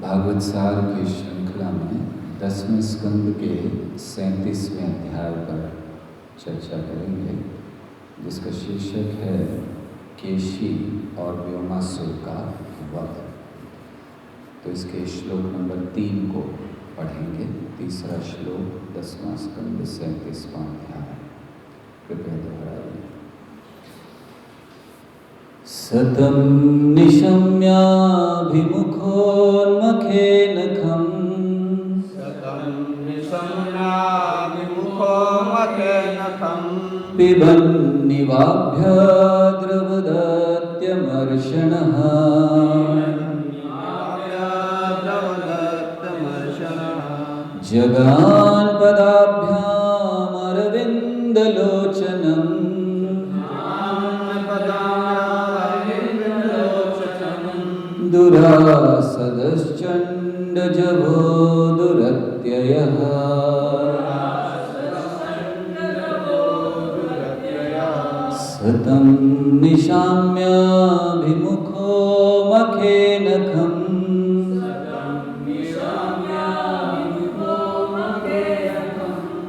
भागवत सार की श्रृंखला में 10वें स्कंद के 37वें अध्याय पर चर्चा करेंगे, जिसका शीर्षक है केशी और व्योमासुर का वध। तो इसके श्लोक नंबर 3 को पढ़ेंगे। तीसरा श्लोक 10वां स्कंद 37वां अध्याय। कृपया दोहराइए। सतं निशम्याभिमुखोन्मखेन खं पिबन्निवाभ्यद्रवदत्यमर्षणः जगान्पदाभ्यामरविन्दलोचनम् दुरासदश्चण्डजभो दुरत्ययः सतं निशाम्याभिमुखो मखेन खं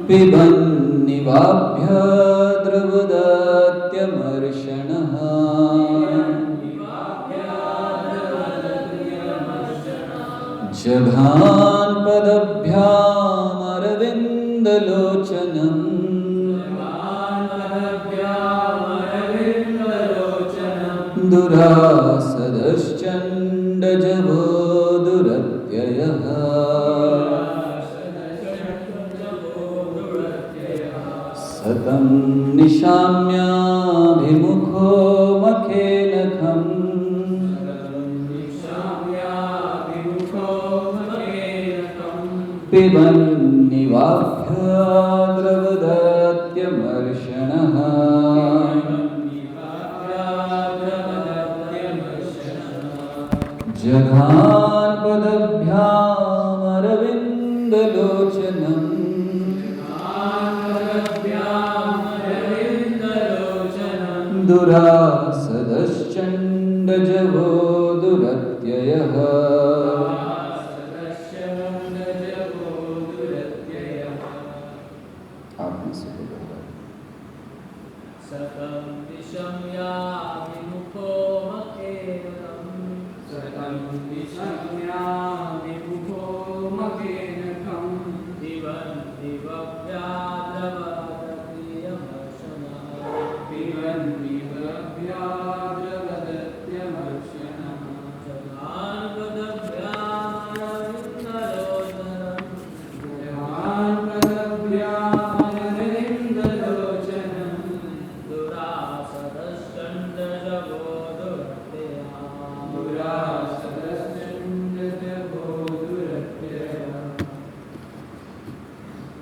पिबन्निवाभ्यद्रवदत्यमर्षणः जघान्पदभ्यामरविन्दलोचनम् दुरासदश्चण्डजभो दुरत्ययः सतं निशाम्याभिमुखो मखेन खं पिबन्निवाभ्यद्रवदत्यमर्षणः जघान्पदभ्यामरविन्दलोचनम् दुरासदश्चण्डजभो दुरत्ययः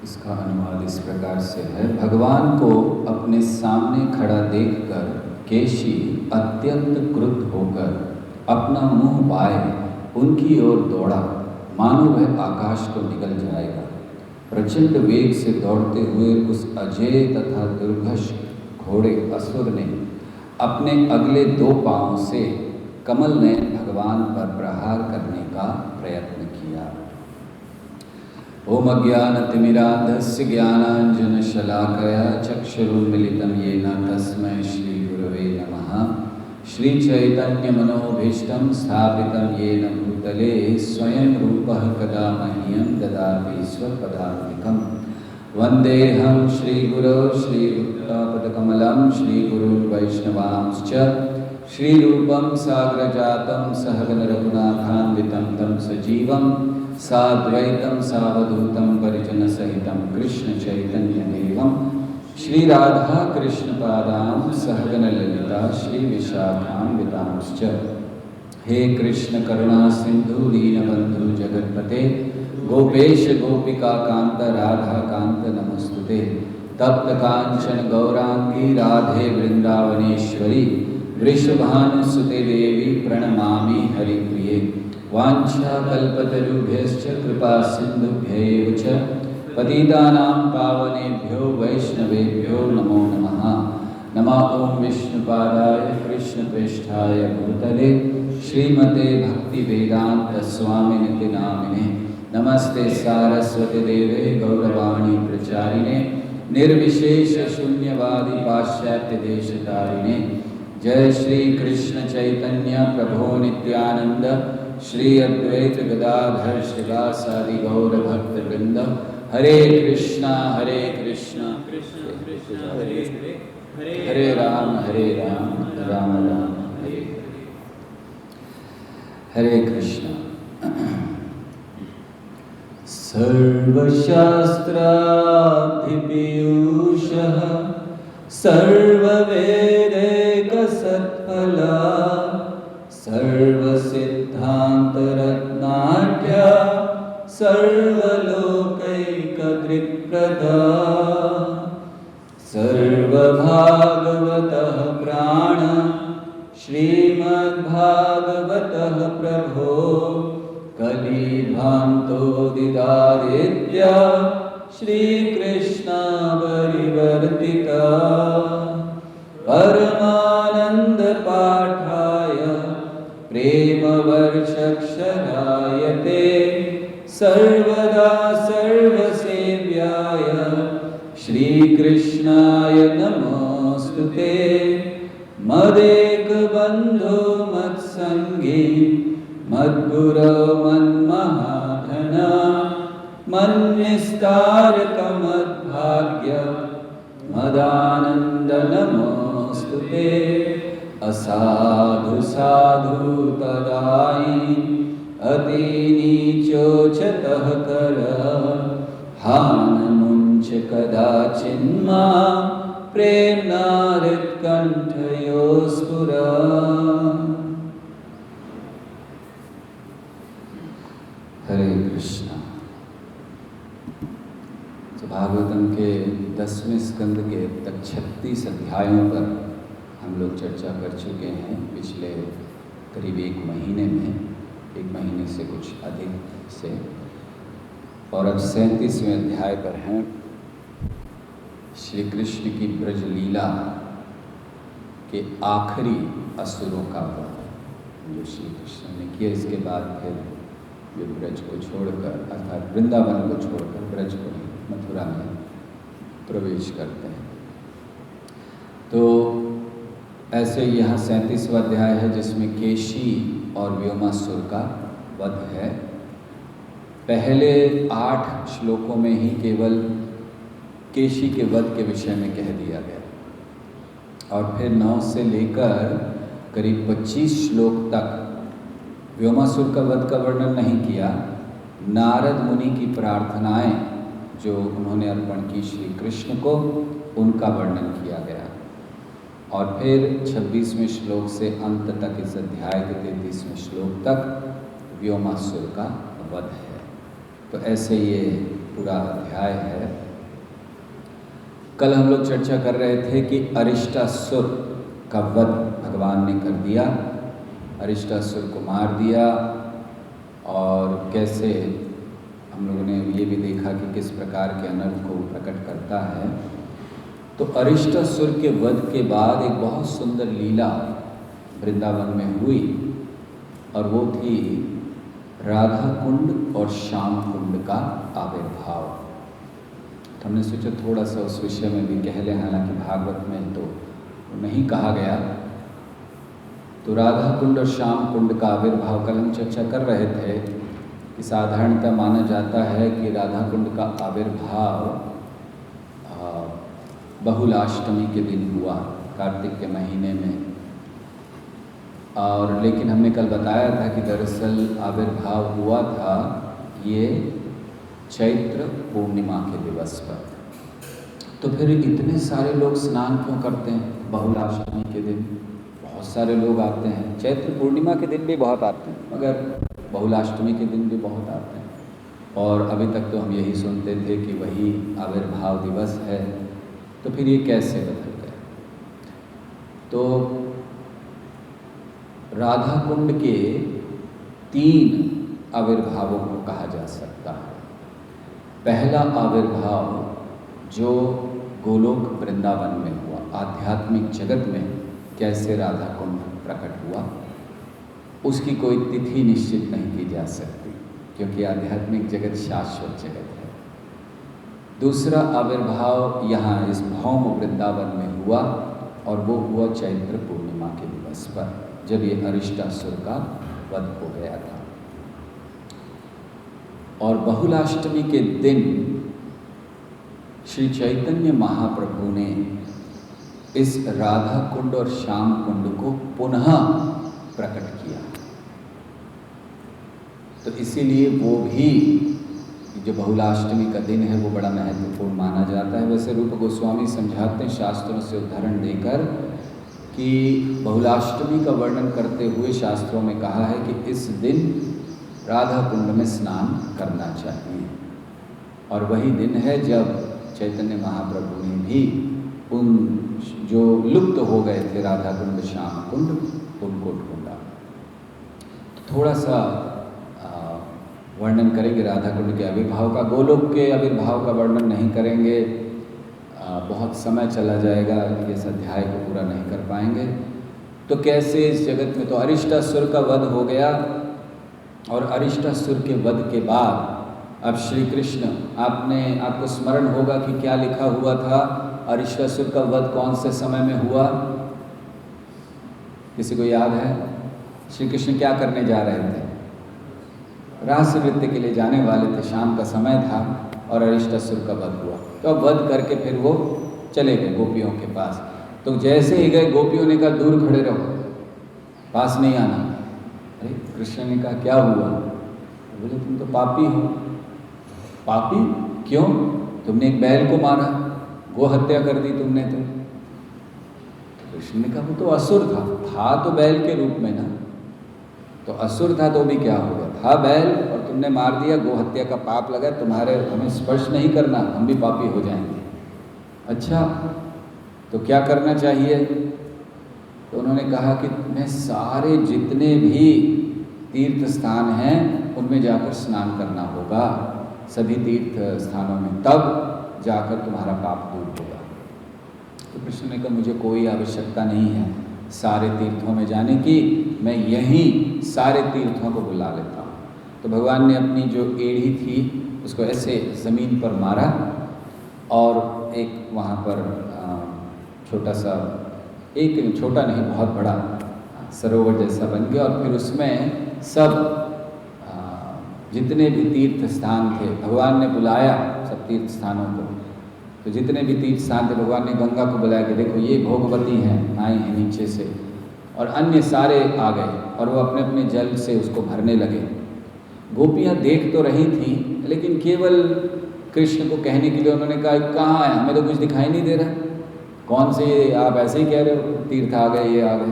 इसका अनुवाद इस प्रकार से है। भगवान को अपने सामने खड़ा देखकर केशी अत्यंत क्रुद्ध होकर अपना मुंह बाए उनकी ओर दौड़ा, मानो वह आकाश को निगल जाएगा। प्रचंड वेग से दौड़ते हुए उस अजेय तथा दुर्धर्ष घोड़े असुर ने अपने अगले 2 पांवों से कमल ने भगवान पर प्रहार करने का प्रयत्न किया। ओम अज्ञानतिमिरान्धस्य ज्ञानाञ्जनशलाकया चक्षुरुन्मीलितं येन तस्मै श्रीगुरवे नमः। श्रीचैतन्यमनोभीष्टं स्थापितं येन भूतले स्वयं रूपः कदा मह्यं ददाति स्वपदान्तिकं। वन्देऽहं श्रीगुरो श्रीयुक्तापदकमलं श्रीगुरुन् वैष्णवांश्च श्रीरूपं साग्रजातं सहगणरघुनाथान्वितं तं सजीवं साद्वैतं सावधूतं परिजनसहितं कृष्णचैतन्यदेवं श्रीराधाकृष्णपादां सहगणललिता श्रीविशाखान्वितांश्च। हे कृष्ण करुणा सिंधु दीनबंधु जगत्पते गोपेश गोपिकाकान्त राधाकान्त नमस्तुते। तप्त कांचन गौरांगी राधे वृंदावनेश्वरी वृषभानुसुते देवी प्रणमामि हरिप्रिये। वाञ्छाकल्पतरुभ्यश्च कृपा सिन्धुभ्यैव च पतितानां पावनेभ्यो वैष्णवेभ्यो नमो नमः। नमः ओं विष्णुपादाय कृष्णप्रेष्ठाय भूतले श्रीमते भक्तिवेदांत स्वामिनिति नामिने नमस्ते सारस्वती देवे गौरवाणी प्रचारिणे निर्विशेष शून्यवादी पाश्चात्य देशतारिणे जय श्री कृष्ण चैतन्य प्रभो नित्यानंद श्री अद्वैत गदाधर श्रीवासादि गौर भक्त वृंद हरे कृष्णा कृष्ण कृष्ण हरे हरे हरे राम राम राम हरे हरे कृष्ण। सर्वशास्त्राभिपीयूषः सर्ववेदैकसत्फला सर्वसिद्धान्तरत्नाढ्या सर्वलोकैकदृक्प्रदा सर्वभागवतः प्राण श्रीमद्भागवतः प्रभो कलिभान्तोदिदादित्य श्रीकृष्णावरिवर्तिता परमानन्दपाठाय प्रेमवर्षक्षराय ते सर्वदा सर्वसेव्याय श्रीकृष्णाय नमोऽस्तुते। मदेकबन्धो मत्सङ्गी मद्गुरो मन्महाधना मन्निस्तारकमद्भाग्य मदानन्द नमोऽस्तुते। असाधु साधु तदायि अतिनीचोचतः कर हानमुञ्च कदाचिन्मा प्रेम्नारित्कण्ठयोस्फुरा। हरे कृष्णा। तो भागवतम के 10वें स्कंद के तक 36 अध्यायों पर हम लोग चर्चा कर चुके हैं पिछले करीब एक महीने से कुछ अधिक से, और अब 37वें अध्याय पर हैं। श्री कृष्ण की ब्रज लीला के आखिरी असुरों का वध जो श्री कृष्ण ने किया, इसके बाद फिर जो ब्रज को छोड़कर अर्थात वृंदावन को छोड़कर ब्रज को मथुरा में प्रवेश करते हैं। तो ऐसे यहाँ 37वां अध्याय है जिसमें केशी और व्योमासुर का वध है। पहले 8 श्लोकों में ही केवल केशी के वध के विषय में कह दिया गया, और फिर 9 से लेकर करीब 25 श्लोक तक व्योमासुर का वध का वर्णन नहीं किया। नारद मुनि की प्रार्थनाएं जो उन्होंने अर्पण की श्री कृष्ण को, उनका वर्णन किया गया, और फिर 26वें श्लोक से अंत तक इस अध्याय के 33वें श्लोक तक व्योमासुर का वध है। तो ऐसे ये पूरा अध्याय है। कल हम लोग चर्चा कर रहे थे कि अरिष्टासुर का वध भगवान ने कर दिया, अरिष्टासुर को मार दिया, और कैसे हम लोगों ने ये भी देखा कि किस प्रकार के अनर्थ को प्रकट करता है। तो अरिष्टासुर के वध के बाद एक बहुत सुंदर लीला वृंदावन में हुई, और वो थी राधा कुंड और श्याम कुंड का आविर्भाव। तो हमने सोचा थोड़ा सा उस विषय में भी कह लें, हालांकि भागवत में तो नहीं कहा गया। तो राधा कुंड और श्याम कुंड का आविर्भाव कल हम चर्चा कर रहे थे कि साधारणतः माना जाता है कि राधा कुंड का आविर्भाव बहुलाष्टमी के दिन हुआ, कार्तिक के महीने में। और लेकिन हमने कल बताया था कि दरअसल आविर्भाव हुआ था ये चैत्र पूर्णिमा के दिवस पर। तो फिर इतने सारे लोग स्नान क्यों करते हैं बहुलाष्टमी के दिन? बहुत सारे लोग आते हैं, चैत्र पूर्णिमा के दिन भी बहुत आते हैं, मगर बहुलाष्टमी के दिन भी बहुत आते हैं। और अभी तक तो हम यही सुनते थे कि वही आविर्भाव दिवस है, तो फिर ये कैसे बदल गया? तो राधा कुंड के 3 आविर्भावों को कहा जा सकता है। पहला आविर्भाव जो गोलोक वृंदावन में हुआ, आध्यात्मिक जगत में कैसे राधा कुंड प्रकट हुआ, उसकी कोई तिथि निश्चित नहीं की जा सकती, क्योंकि आध्यात्मिक जगत शाश्वत जगत है। दूसरा आविर्भाव यहाँ इस भौम वृंदावन में हुआ, और वो हुआ चैत्र पूर्णिमा के दिवस पर, जब ये अरिष्टासुर का वध हो गया था। और बहुलाष्टमी के दिन श्री चैतन्य महाप्रभु ने इस राधा कुंड और श्याम कुंड को पुनः प्रकट किया। तो इसीलिए वो भी जो बहुलाष्टमी का दिन है वो बड़ा महत्वपूर्ण माना जाता है। वैसे रूप गोस्वामी समझाते हैं शास्त्रों से उदाहरण देकर कि बहुलाष्टमी का वर्णन करते हुए शास्त्रों में कहा है कि इस दिन राधा कुंड में स्नान करना चाहिए, और वही दिन है जब चैतन्य महाप्रभु ने भी उन जो लुप्त हो गए थे राधा कुंड श्याम कुंड उनको ढूंढा। थोड़ा सा वर्णन करेंगे राधा कुंड के आविर्भाव का। गोलोक के आविर्भाव का वर्णन नहीं करेंगे, बहुत समय चला जाएगा, इस अध्याय को पूरा नहीं कर पाएंगे। तो कैसे इस जगत में तो अरिष्टासुर का वध हो गया, और अरिष्टासुर के वध के बाद अब श्री कृष्ण, आपको स्मरण होगा कि क्या लिखा हुआ था, अरिष्टासुर का वध कौन से समय में हुआ, किसी को याद है? श्री कृष्ण क्या करने जा रहे थे? रास नृत्य के लिए जाने वाले थे, शाम का समय था, और अरिष्टासुर का वध हुआ। तो अब वध करके फिर वो चले गए गोपियों के पास। तो जैसे ही गए, गोपियों ने कहा दूर खड़े रहो, पास नहीं आना। अरे कृष्ण ने कहा क्या हुआ? बोले तुम तो पापी हो। पापी क्यों? तुमने एक बैल को मारा, गो हत्या कर दी तुमने। तो कृष्ण ने कहा वो तो असुर था तो बैल के रूप में ना, तो असुर था तो भी क्या हो गया, था बैल और तुमने मार दिया, गो हत्या का पाप लगा तुम्हारे, हमें स्पर्श नहीं करना, हम भी पापी हो जाएंगे। अच्छा तो क्या करना चाहिए? तो उन्होंने कहा कि मैं सारे जितने भी तीर्थ स्थान हैं उनमें जाकर स्नान करना होगा, सभी तीर्थ स्थानों में, तब जाकर तुम्हारा पाप दूर होगा। तो कृष्ण ने कहा मुझे कोई आवश्यकता नहीं है सारे तीर्थों में जाने की, मैं यहीं सारे तीर्थों को बुला लेता हूँ। तो भगवान ने अपनी जो एड़ी थी उसको ऐसे ज़मीन पर मारा, और एक वहाँ पर छोटा सा, एक छोटा नहीं बहुत बड़ा सरोवर जैसा बन गया, और फिर उसमें सब जितने भी तीर्थ स्थान थे भगवान ने बुलाया, सब तीर्थ स्थानों को। तो जितने भी तीर्थ स्थान थे भगवान ने गंगा को बुलाया कि देखो ये भोगवती हैं, आई हैं नीचे से, और अन्य सारे आ गए, और वो अपने अपने जल से उसको भरने लगे। गोपियाँ देख तो रही थीं, लेकिन केवल कृष्ण को कहने के लिए उन्होंने कहा कहाँ है, हमें तो कुछ दिखाई नहीं दे रहा, कौन से आप ऐसे ही कह रहे हो तीर्थ आ गए, ये आ गए।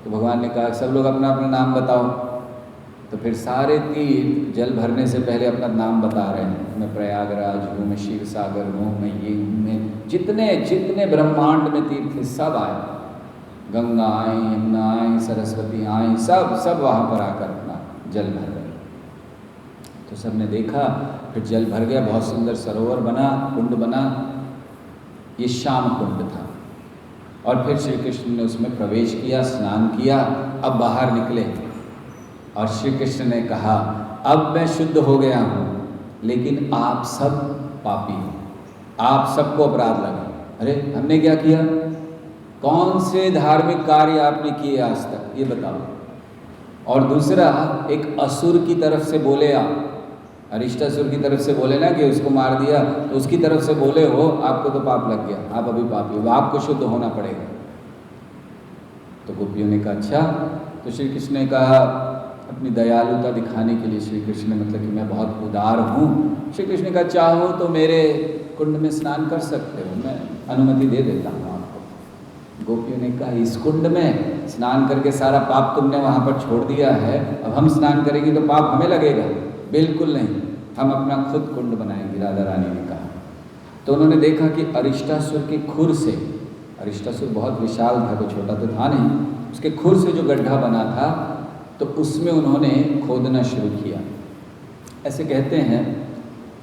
तो भगवान ने कहा सब लोग अपना अपना नाम बताओ। तो फिर सारे तीर्थ जल भरने से पहले अपना नाम बता रहे हैं, मैं प्रयागराज हूँ, मैं क्षीर सागर हूँ, मैं ये हूँ, मैं जितने जितने ब्रह्मांड में तीर्थ सब आए, गंगा आई, यमुना आई, सरस्वती आई, सब सब वहाँ पर आकर अपना जल भर रहे। तो सब ने देखा, फिर जल भर गया, बहुत सुंदर सरोवर बना, कुंड बना, ये श्याम कुंड था। और फिर श्री कृष्ण ने उसमें प्रवेश किया, स्नान किया, अब बाहर निकले, और श्री कृष्ण ने कहा अब मैं शुद्ध हो गया हूँ, लेकिन आप सब पापी हो, आप सबको अपराध लगा। अरे हमने क्या किया? कौन से धार्मिक कार्य आपने किए आज तक, ये बताओ। और दूसरा, एक असुर की तरफ से बोले आप, अरिष्टासुर की तरफ से बोले ना कि उसको मार दिया, तो उसकी तरफ से बोले हो, आपको तो पाप लग गया, आप अभी पापी हो, आपको शुद्ध होना पड़ेगा। तो गोपियों ने कहा अच्छा। तो श्री कृष्ण ने कहा, अपनी दयालुता दिखाने के लिए श्री कृष्ण ने, मतलब कि मैं बहुत उदार हूँ, श्री कृष्ण ने कहा चाहो तो मेरे कुंड में स्नान कर सकते हो, मैं अनुमति दे देता हूँ आपको। गोपियों ने कहा इस कुंड में स्नान करके सारा पाप तुमने वहाँ पर छोड़ दिया है, अब हम स्नान करेंगे तो पाप हमें लगेगा? बिल्कुल नहीं, हम अपना खुद कुंड बनाएंगे, राधा रानी ने कहा। तो उन्होंने देखा कि अरिष्टासुर के खुर से, अरिष्टासुर बहुत विशाल था, कोई छोटा तो था नहीं, उसके खुर से जो गड्ढा बना था तो उसमें उन्होंने खोदना शुरू किया। ऐसे कहते हैं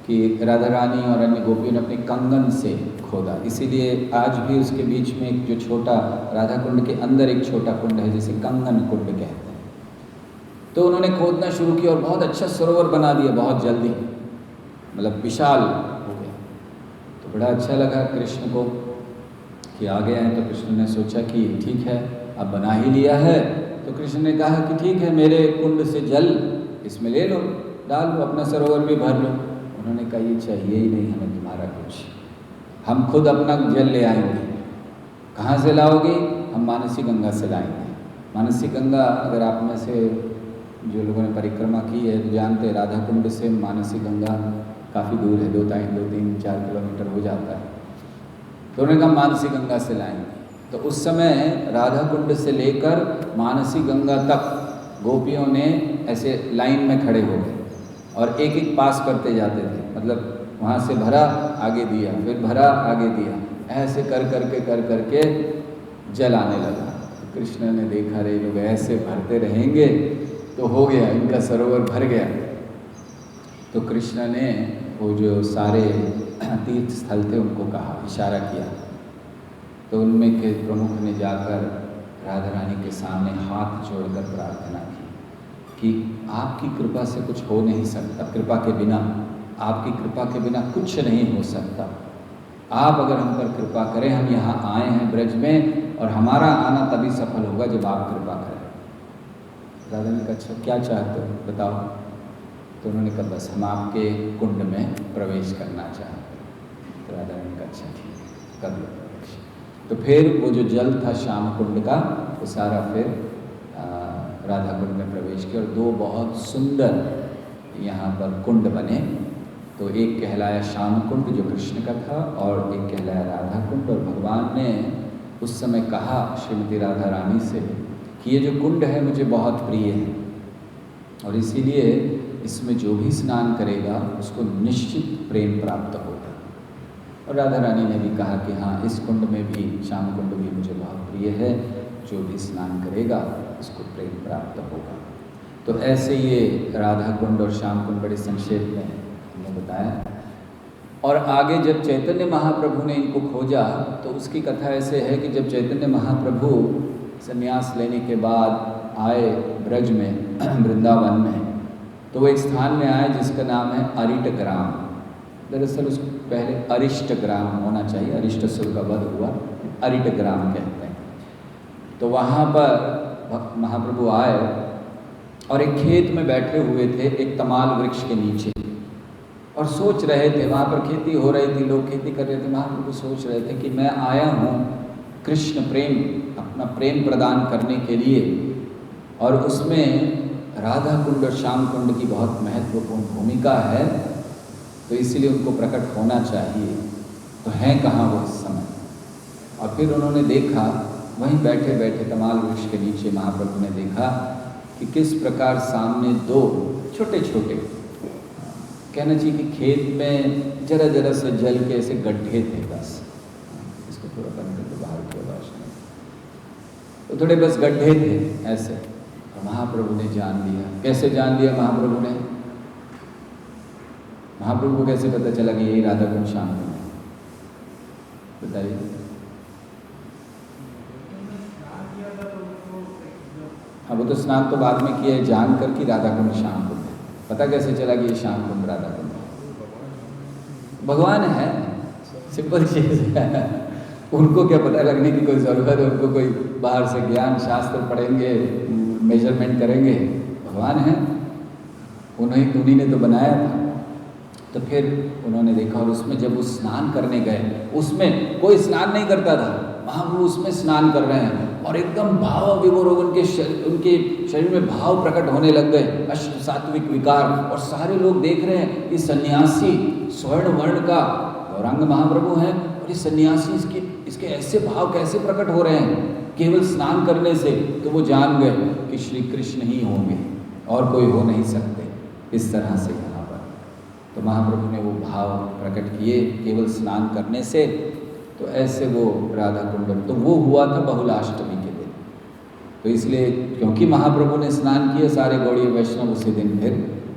कि राधा रानी और अन्य गोपियों ने अपने कंगन से खोदा, इसीलिए आज भी उसके बीच में एक जो छोटा राधा कुंड के अंदर एक छोटा कुंड है जिसे कंगन कुंड कहते हैं। तो उन्होंने खोदना शुरू किया और बहुत अच्छा सरोवर बना दिया, बहुत जल्दी, मतलब विशाल हो गया। तो बड़ा अच्छा लगा कृष्ण को कि आ गए हैं। तो कृष्ण ने सोचा कि ठीक है, अब बना ही लिया है। तो कृष्ण ने कहा कि ठीक है, मेरे कुंड से जल इसमें ले लो, डाल लो, अपना सरोवर भी भर लो। उन्होंने कहा ये चाहिए ही नहीं हमें तुम्हारा कुछ, हम खुद अपना जल ले आएंगे। कहाँ से लाओगे? हम मानसी गंगा से लाएंगे। मानसी गंगा, अगर आप में से जो लोगों ने परिक्रमा की है तो जानते हैं, राधा कुंड से मानसी गंगा काफ़ी दूर है, 2-3-4 किलोमीटर हो जाता है। तो उन्होंने कहा मानसी गंगा से लाएंगे। तो उस समय राधा कुंड से लेकर मानसी गंगा तक गोपियों ने ऐसे लाइन में खड़े हो गए और एक एक पास करते जाते थे, मतलब वहाँ से भरा आगे दिया, फिर भरा आगे दिया, ऐसे कर करके जल आने लगा। तो कृष्ण ने देखा रे लोग ऐसे भरते रहेंगे तो हो गया, इनका सरोवर भर गया। तो कृष्ण ने वो जो सारे तीर्थ स्थल थे उनको कहा, इशारा किया। तो उनमें के प्रमुख ने जाकर राधा रानी के सामने हाथ जोड़कर प्रार्थना की कि आपकी कृपा से कुछ हो नहीं सकता, कृपा के बिना, आपकी कृपा के बिना कुछ नहीं हो सकता। आप अगर हम पर कृपा करें, हम यहाँ आए हैं ब्रज में और हमारा आना तभी सफल होगा जब आप कृपा करें। राधा ने कहा अच्छा क्या चाहते हो बताओ। तो उन्होंने कहा बस हम आपके कुंड में प्रवेश करना चाहते हैं। तो राधा ने कहा अच्छा ठीक है, कर लो प्रवेश। तो फिर वो जो जल था श्याम कुंड का, वो सारा फिर राधा कुंड में प्रवेश किया और 2 बहुत सुंदर यहाँ पर कुंड बने। तो एक कहलाया श्याम कुंड जो कृष्ण का था और एक कहलाया राधा कुंड। और भगवान ने उस समय कहा श्रीमती राधा रानी से कि ये जो कुंड है मुझे बहुत प्रिय है और इसीलिए इसमें जो भी स्नान करेगा उसको निश्चित प्रेम प्राप्त होगा। और राधा रानी ने भी कहा कि हाँ, इस कुंड में भी, श्याम कुंड भी मुझे बहुत प्रिय है, जो भी स्नान करेगा उसको प्रेम प्राप्त होगा। तो ऐसे ये राधा कुंड और श्याम कुंड बड़े संक्षेप में हमने बताया। और आगे जब चैतन्य महाप्रभु ने इनको खोजा तो उसकी कथा ऐसे है कि जब चैतन्य महाप्रभु संन्यास लेने के बाद आए ब्रज में वृंदावन में, तो वो एक स्थान में आए जिसका नाम है अरिट ग्राम। दरअसल उसको पहले अरिष्ट ग्राम होना चाहिए, अरिष्टासुर का वध हुआ, अरिट ग्राम कहते हैं। तो वहाँ पर महाप्रभु आए और एक खेत में बैठे हुए थे, एक तमाल वृक्ष के नीचे, और सोच रहे थे, वहाँ पर खेती हो रही थी, लोग खेती कर रहे थे। महाप्रभु सोच रहे थे कि मैं आया हूँ कृष्ण प्रेम, अपना प्रेम प्रदान करने के लिए, और उसमें राधा कुंड और श्याम कुंड की बहुत महत्वपूर्ण भूमिका है, तो इसीलिए उनको प्रकट होना चाहिए। तो हैं कहाँ वो इस समय? और फिर उन्होंने देखा, वहीं बैठे बैठे तमाल वृक्ष के नीचे महाप्रभु ने देखा कि किस प्रकार सामने 2 छोटे छोटे, कहना चाहिए कि खेत में जरा जरा से जल के ऐसे गड्ढे थे, बस इसको थोड़ा बंद करके बाहर की आवाज़ नहीं, तो थोड़े बस गड्ढे थे ऐसे। और महाप्रभु ने जान लिया। कैसे जान लिया महाप्रभु ने? महाप्रभु को कैसे पता चला कि यही राधा कुंड श्याम कुंड है? बताइए। हाँ, वो तो स्नान तो बाद में किया है, जान कर कि राधा कुंड श्याम कुंड है। पता कैसे चला कि ये श्याम कुंड राधा कुंड है? भगवान है, सिंपल चीज़ है। उनको क्या पता लगने की कोई ज़रूरत है? उनको कोई बाहर से ज्ञान शास्त्र पढ़ेंगे, मेजरमेंट करेंगे? भगवान है, उन्हीं ने तो बनाया था। तो फिर उन्होंने देखा, और उसमें जब वो स्नान करने गए, उसमें कोई स्नान नहीं करता था, महाप्रभु उसमें स्नान कर रहे हैं और एकदम भाव विभोर उनके शरीर में भाव प्रकट होने लग गए, अष्ट सात्विक विकार। और सारे लोग देख रहे हैं कि सन्यासी स्वर्ण वर्ण का गौरांग महाप्रभु हैं और ये सन्यासी इसके ऐसे भाव कैसे प्रकट हो रहे हैं केवल स्नान करने से। तो वो जान गए कि श्री कृष्ण ही होंगे और कोई हो नहीं सकते इस तरह से यहाँ पर। तो महाप्रभु ने वो भाव प्रकट किए केवल स्नान करने से। तो ऐसे वो राधा कुंड, तो वो हुआ था बहुलाष्टमी के दिन। तो इसलिए क्योंकि महाप्रभु ने स्नान किया, सारे गौड़ीय वैष्णव उसी दिन फिर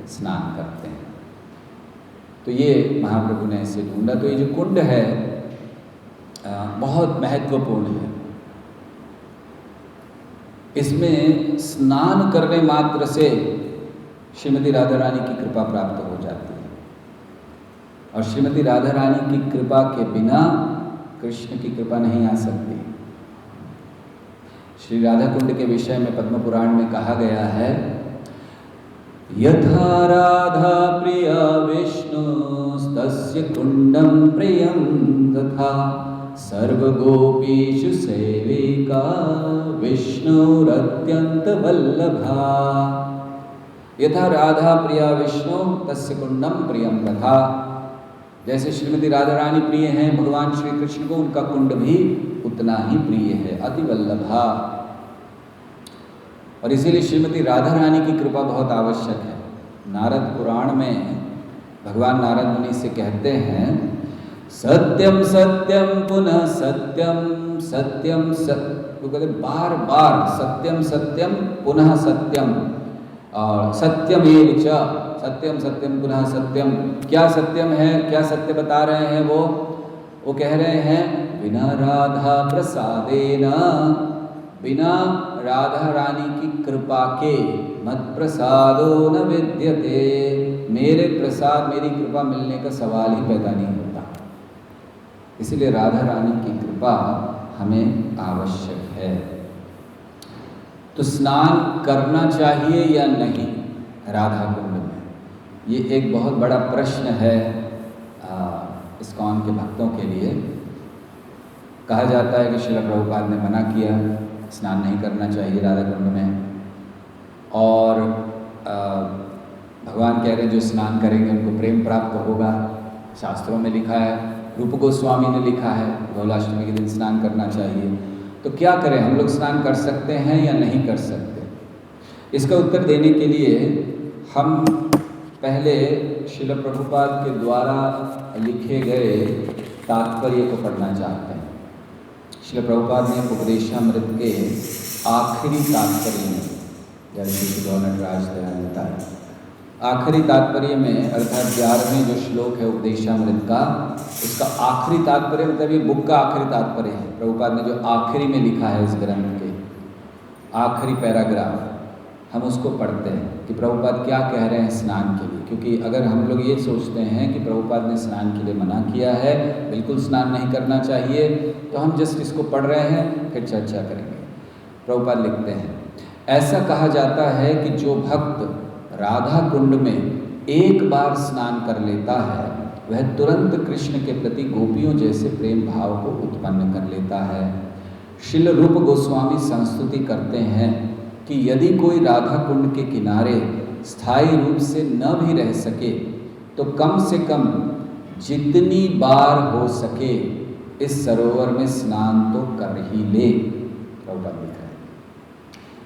स्नान करते हैं। तो ये महाप्रभु ने ऐसे ढूंढा। तो ये जो कुंड है बहुत महत्वपूर्ण है। इसमें स्नान करने मात्र से श्रीमती राधा रानी की कृपा प्राप्त हो जाती है, और श्रीमती राधा रानी की कृपा के बिना कृष्ण की कृपा नहीं आ सकती। श्री राधा कुंड के विषय में पद्म पुराण में कहा गया है, यथा राधा प्रिया विष्णुस्तस्य कुंडम प्रियं तथा सर्वगोपीषु सेविका विष्णुरत्यंत वल्लभा। यथा राधा प्रिया विष्णु तस्य कुंडम प्रियम तथा, जैसे श्रीमती राधा रानी प्रिय हैं भगवान श्री कृष्ण को, उनका कुंड भी उतना ही प्रिय है, अति वल्लभा। और इसीलिए श्रीमती राधा रानी की कृपा बहुत आवश्यक है। नारद पुराण में भगवान नारद मुनि से कहते हैं, सत्यम सत्यम पुनः सत्यम सत्यम तो कहते बार बार सत्यम सत्यम पुनः सत्यम, और सत्यम एव च, सत्यम सत्यम पुनः सत्यम। क्या सत्यम है, क्या सत्य बता रहे हैं वो कह रहे हैं, बिना राधा प्रसादेन, बिना राधा रानी की कृपा के मत प्रसादो न विद्यते, मेरे प्रसाद मेरी कृपा मिलने का सवाल ही पैदा नहीं होता। इसलिए राधा रानी की कृपा हमें आवश्यक है। तो स्नान करना चाहिए या नहीं राधा कुंड में, ये एक बहुत बड़ा प्रश्न है इस्कॉन के भक्तों के लिए। कहा जाता है कि श्रील प्रभुपाद ने मना किया, स्नान नहीं करना चाहिए राधा कुंड में, और भगवान कह रहे हैं जो स्नान करेंगे उनको प्रेम प्राप्त होगा। शास्त्रों में लिखा है, रूप गोस्वामी ने लिखा है गौलाष्टमी के दिन स्नान करना चाहिए। तो क्या करें, हम लोग स्नान कर सकते हैं या नहीं कर सकते? इसका उत्तर देने के लिए हम पहले श्रील प्रभुपाद के द्वारा लिखे गए तात्पर्य को पढ़ना चाहते हैं। श्रील प्रभुपाद ने उपदेशामृत के आखिरी तात्पर्य में, जैसे गवर्नर राज दयालता है, आखिरी तात्पर्य में अर्थात 11वें जो श्लोक है उपदेशामृत का, उसका आखिरी तात्पर्य मतलब ये बुक का आखिरी तात्पर्य है। प्रभुपाद ने जो आखिरी में लिखा है इस ग्रंथ के आखिरी पैराग्राफ, हम उसको पढ़ते हैं कि प्रभुपाद क्या कह रहे हैं स्नान के लिए। क्योंकि अगर हम लोग ये सोचते हैं कि प्रभुपाद ने स्नान के लिए मना किया है, बिल्कुल स्नान नहीं करना चाहिए, तो हम जस्ट इसको पढ़ रहे हैं फिर चर्चा करेंगे। प्रभुपाद लिखते हैं, ऐसा कहा जाता है कि जो भक्त राधा कुंड में एक बार स्नान कर लेता है वह तुरंत कृष्ण के प्रति गोपियों जैसे प्रेम भाव को उत्पन्न कर लेता है। श्रील रूप गोस्वामी संस्तुति करते हैं कि यदि कोई राधा कुंड के किनारे स्थायी रूप से न भी रह सके तो कम से कम जितनी बार हो सके इस सरोवर में स्नान तो कर ही ले। प्रभुपाद लिखा है,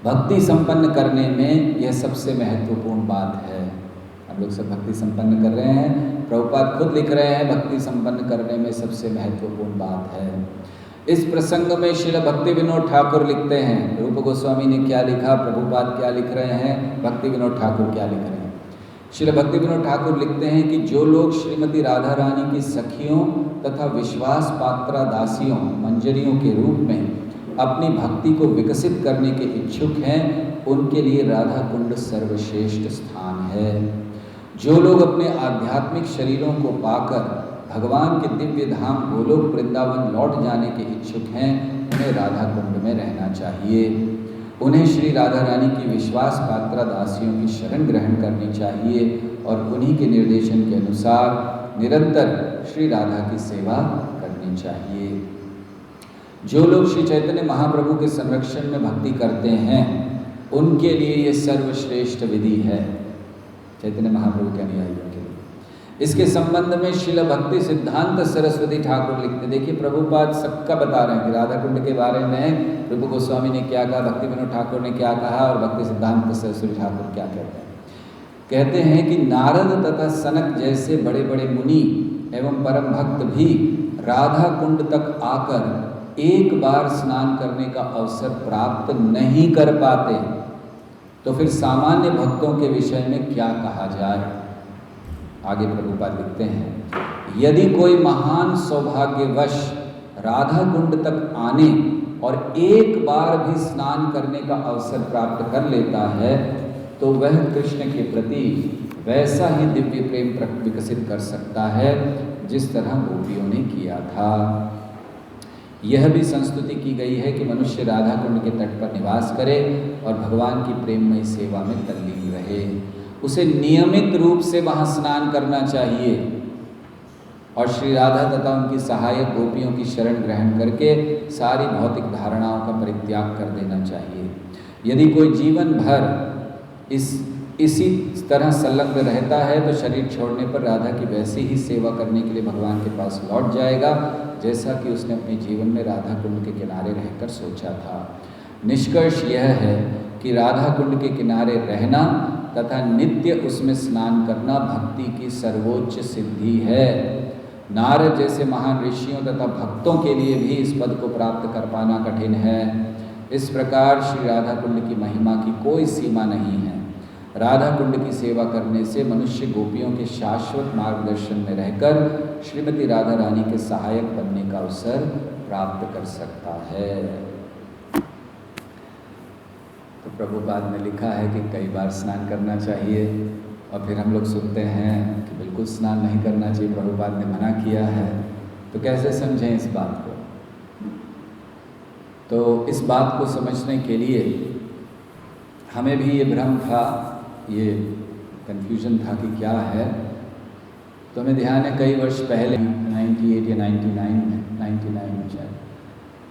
भक्ति संपन्न करने में यह सबसे महत्वपूर्ण बात है। हम लोग सब भक्ति संपन्न कर रहे हैं, प्रभुपाद खुद लिख रहे हैं भक्ति संपन्न करने में सबसे महत्वपूर्ण बात है। इस प्रसंग में श्रील भक्ति विनोद ठाकुर लिखते हैं, रूप गोस्वामी ने क्या लिखा, प्रभुपाद क्या लिख रहे हैं, भक्ति विनोद ठाकुर क्या लिख रहे हैं। श्रील भक्ति विनोद ठाकुर लिखते हैं कि जो लोग श्रीमती राधा रानी की सखियों तथा विश्वास पात्रा दासियों मंजरियों के रूप में अपनी भक्ति को विकसित करने के इच्छुक हैं, उनके लिए राधा कुंड सर्वश्रेष्ठ स्थान है। जो लोग अपने आध्यात्मिक शरीरों को पाकर भगवान के दिव्य धाम गोलोक वृंदावन लौट जाने के इच्छुक हैं, उन्हें राधा कुंड में रहना चाहिए। उन्हें श्री राधा रानी की विश्वास पात्रा दासियों की शरण ग्रहण करनी चाहिए और उन्हीं के निर्देशन के अनुसार निरंतर श्री राधा की सेवा करनी चाहिए। जो लोग श्री चैतन्य महाप्रभु के संरक्षण में भक्ति करते हैं उनके लिए ये सर्वश्रेष्ठ विधि है, चैतन्य महाप्रभु के अनुयायियों के लिए। इसके संबंध में श्रील भक्ति सिद्धांत सरस्वती ठाकुर लिखते, देखिए प्रभुपाद सबका बता रहे हैं कि राधा कुंड के बारे में रूप गोस्वामी ने क्या कहा, भक्ति विनोद ठाकुर ने क्या कहा और भक्ति सिद्धांत सरस्वती ठाकुर क्या कहते हैं। कहते हैं कि नारद तथा सनक जैसे बड़े बड़े मुनि एवं परम भक्त भी राधा कुंड तक आकर एक बार स्नान करने का अवसर प्राप्त नहीं कर पाते, तो फिर सामान्य भक्तों के विषय में क्या कहा जाए। आगे प्रभुपाद लिखते हैं, यदि कोई महान सौभाग्यवश राधा कुंड तक आने और एक बार भी स्नान करने का अवसर प्राप्त कर लेता है तो वह कृष्ण के प्रति वैसा ही दिव्य प्रेम विकसित कर सकता है जिस तरह गोपियों ने किया था। यह भी संस्तुति की गई है कि मनुष्य राधा कुंड के तट पर निवास करे और भगवान की प्रेममयी सेवा में तल्लीन रहे। उसे नियमित रूप से वहाँ स्नान करना चाहिए और श्री राधा तथा उनकी सहायक गोपियों की शरण ग्रहण करके सारी भौतिक धारणाओं का परित्याग कर देना चाहिए। यदि कोई जीवन भर इसी तरह संलग्न रहता है तो शरीर छोड़ने पर राधा की वैसी ही सेवा करने के लिए भगवान के पास लौट जाएगा जैसा कि उसने अपने जीवन में राधा कुंड के किनारे रहकर सोचा था। निष्कर्ष यह है कि राधा कुंड के किनारे रहना तथा नित्य उसमें स्नान करना भक्ति की सर्वोच्च सिद्धि है। नारद जैसे महान ऋषियों तथा भक्तों के लिए भी इस पद को प्राप्त कर पाना कठिन है। इस प्रकार श्री राधा कुंड की महिमा की कोई सीमा नहीं है। राधा कुंड की सेवा करने से मनुष्य गोपियों के शाश्वत मार्गदर्शन में रहकर श्रीमती राधा रानी के सहायक बनने का अवसर प्राप्त कर सकता है। तो प्रभुपाद ने लिखा है कि कई बार स्नान करना चाहिए और फिर हम लोग सुनते हैं कि बिल्कुल स्नान नहीं करना चाहिए, प्रभुपाद ने मना किया है। तो कैसे समझें इस बात को? तो इस बात को समझने के लिए हमें भी ये भ्रम था, ये कन्फ्यूजन था कि क्या है। तो हमें ध्यान है कई वर्ष पहले 98 या 99 में शायद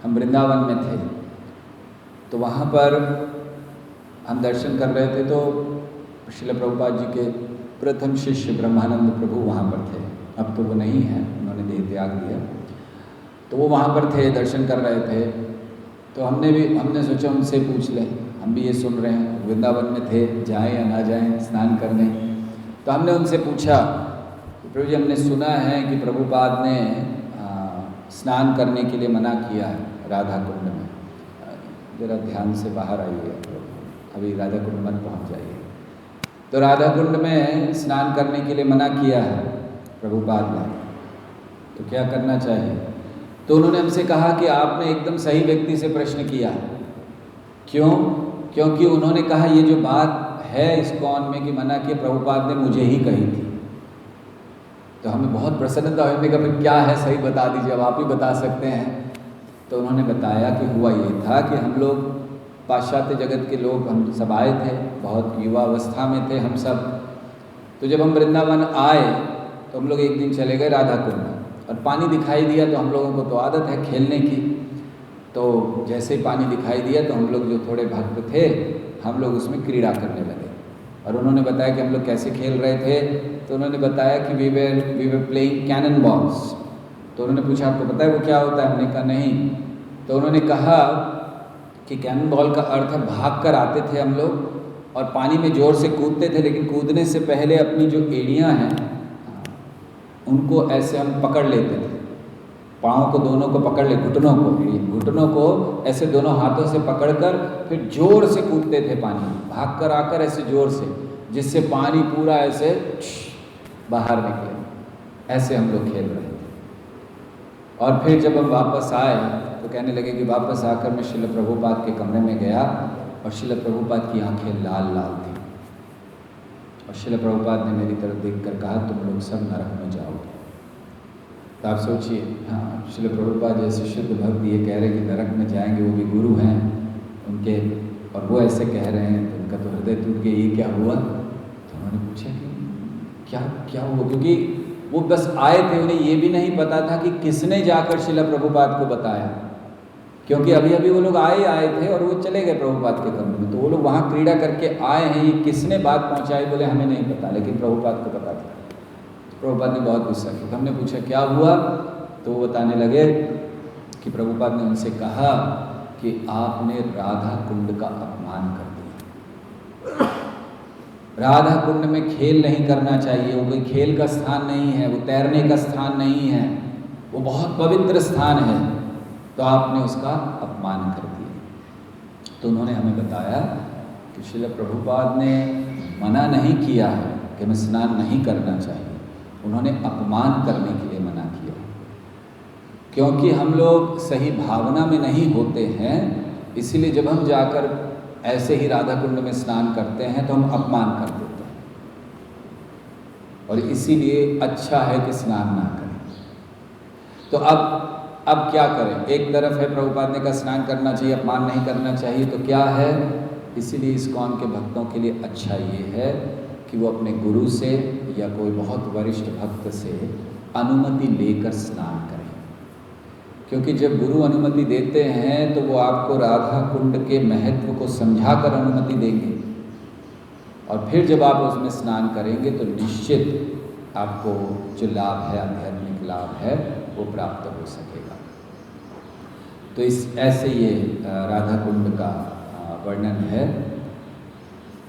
हम वृंदावन में थे। तो वहाँ पर हम दर्शन कर रहे थे तो श्रील प्रभुपाद जी के प्रथम शिष्य ब्रह्मानंद प्रभु वहाँ पर थे। अब तो वो नहीं है, उन्होंने देह त्याग दिया। तो वो वहाँ पर थे, दर्शन कर रहे थे। तो हमने सोचा उनसे पूछ लें, हम भी ये सुन रहे हैं, वृंदावन में थे, जाएं या ना जाएं स्नान करने। तो हमने उनसे पूछा, प्रभु जी हमने सुना है कि प्रभुपाद ने स्नान करने के लिए मना किया है राधा कुंड में। जरा ध्यान से बाहर आइए, अभी राधा कुंड मत पहुंच जाइए। तो राधा कुंड में स्नान करने के लिए मना किया है प्रभुपाद ने, तो क्या करना चाहिए? तो उन्होंने हमसे कहा कि आपने एकदम सही व्यक्ति से प्रश्न किया। क्यों? क्योंकि उन्होंने कहा ये जो बात है इस्कॉन में कि मना किया, प्रभुपाद ने मुझे ही कही थी। तो हमें बहुत प्रसन्नता हुई। कहा फिर क्या है, सही बता दीजिए, अब आप ही बता सकते हैं। तो उन्होंने बताया कि हुआ ये था कि हम लोग पाश्चात्य जगत के लोग, हम सब आए थे, बहुत युवा अवस्था में थे हम सब। तो जब हम वृंदावन आए तो हम लोग एक दिन चले गए राधा कुंड और पानी दिखाई दिया। तो हम लोगों को तो आदत है खेलने की, तो जैसे ही पानी दिखाई दिया तो हम लोग जो थोड़े भक्त थे हम लोग उसमें क्रीड़ा करने लगे। और उन्होंने बताया कि हम लोग कैसे खेल रहे थे। तो उन्होंने बताया कि we were playing cannon balls. तो उन्होंने पूछा आपको पता है वो क्या होता है? हमने कहा नहीं। तो उन्होंने कहा कि कैनन बॉल का अर्थ है भाग कर आते थे हम लोग और पानी में ज़ोर से कूदते थे, लेकिन कूदने से पहले अपनी जो एड़ियाँ हैं उनको ऐसे हम पकड़ लेते थे, पाँव को दोनों को पकड़ ले, घुटनों को ऐसे दोनों हाथों से पकड़कर फिर जोर से कूदते थे पानी में, भाग कर आकर ऐसे जोर से, जिससे पानी पूरा ऐसे बाहर निकले। ऐसे हम लोग खेल रहे थे। और फिर जब हम वापस आए तो कहने लगे कि वापस आकर मैं श्रील प्रभुपाद के कमरे में गया और श्रील प्रभुपाद की आंखें लाल लाल थी। और श्रील प्रभुपाद ने मेरी तरफ देखकर कहा तुम लोग सब नरक में जाओगे। तो आप सोचिए, हाँ, श्रील प्रभुपाद जैसे शुद्ध भक्त ये कह रहे हैं कि नरक में जाएंगे, वो भी गुरु हैं उनके, और वो ऐसे कह रहे हैं तो उनका तो हृदय टूट गया, ये क्या हुआ? तो उन्होंने पूछा कि क्या हुआ, क्योंकि वो बस आए थे, उन्हें ये भी नहीं पता था कि किसने जाकर श्रील प्रभुपाद को बताया, क्योंकि अभी अभी वो लोग आए थे और वो चले गए प्रभुपाद के कमरे में। तो वो लोग वहाँ क्रीड़ा करके आए हैं, ये किसने बात पहुँचाई? बोले हमें नहीं पता, लेकिन प्रभुपाद को पता था। प्रभुपाद ने बहुत गुस्सा किया। हमने पूछा क्या हुआ? तो वो बताने लगे कि प्रभुपाद ने उनसे कहा कि आपने राधा कुंड का अपमान कर दिया। राधा कुंड में खेल नहीं करना चाहिए, वो कोई खेल का स्थान नहीं है, वो तैरने का स्थान नहीं है, वो बहुत पवित्र स्थान है, तो आपने उसका अपमान कर दिया। तो उन्होंने हमें बताया कि श्रील प्रभुपाद ने मना नहीं किया है कि हमें स्नान नहीं करना चाहिए, उन्होंने अपमान करने के लिए मना किया, क्योंकि हम लोग सही भावना में नहीं होते हैं, इसीलिए जब हम जाकर ऐसे ही राधा कुंड में स्नान करते हैं तो हम अपमान कर देते हैं, और इसीलिए अच्छा है कि स्नान ना करें। तो अब क्या करें? एक तरफ है प्रभुपाद ने कहा स्नान करना चाहिए, अपमान नहीं करना चाहिए, तो क्या है? इसीलिए इस्कॉन के भक्तों के लिए अच्छा ये है कि वो अपने गुरु से या कोई बहुत वरिष्ठ भक्त से अनुमति लेकर स्नान करें, क्योंकि जब गुरु अनुमति देते हैं तो वो आपको राधा कुंड के महत्व को समझाकर अनुमति देंगे, और फिर जब आप उसमें स्नान करेंगे तो निश्चित आपको जो लाभ है, आध्यात्मिक लाभ है, वो प्राप्त हो सकेगा। तो इस ऐसे ये राधा कुंड का वर्णन है।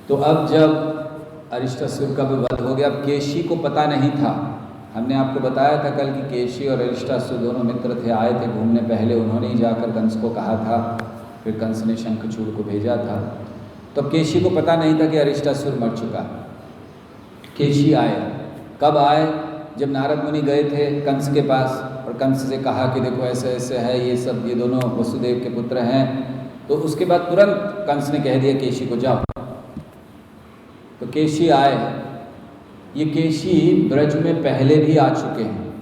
तो अब जब अरिष्टासुर का भी वध हो गया, अब केशी को पता नहीं था, हमने आपको बताया था कल कि केशी और अरिष्टासुर दोनों मित्र थे, आए थे घूमने, पहले उन्होंने ही जाकर कंस को कहा था, फिर कंस ने शंखचूड़ को भेजा था। तो केशी को पता नहीं था कि अरिष्टासुर मर चुका। केशी आए, कब आए? जब नारद मुनि गए थे कंस के पास और कंस से कहा कि देखो ऐसे ऐसे है, ये सब, ये दोनों वसुदेव के पुत्र हैं। तो उसके बाद तुरंत कंस ने कह दिया केशी को जाओ। तो केशी आए। ये केशी ब्रज में पहले भी आ चुके हैं।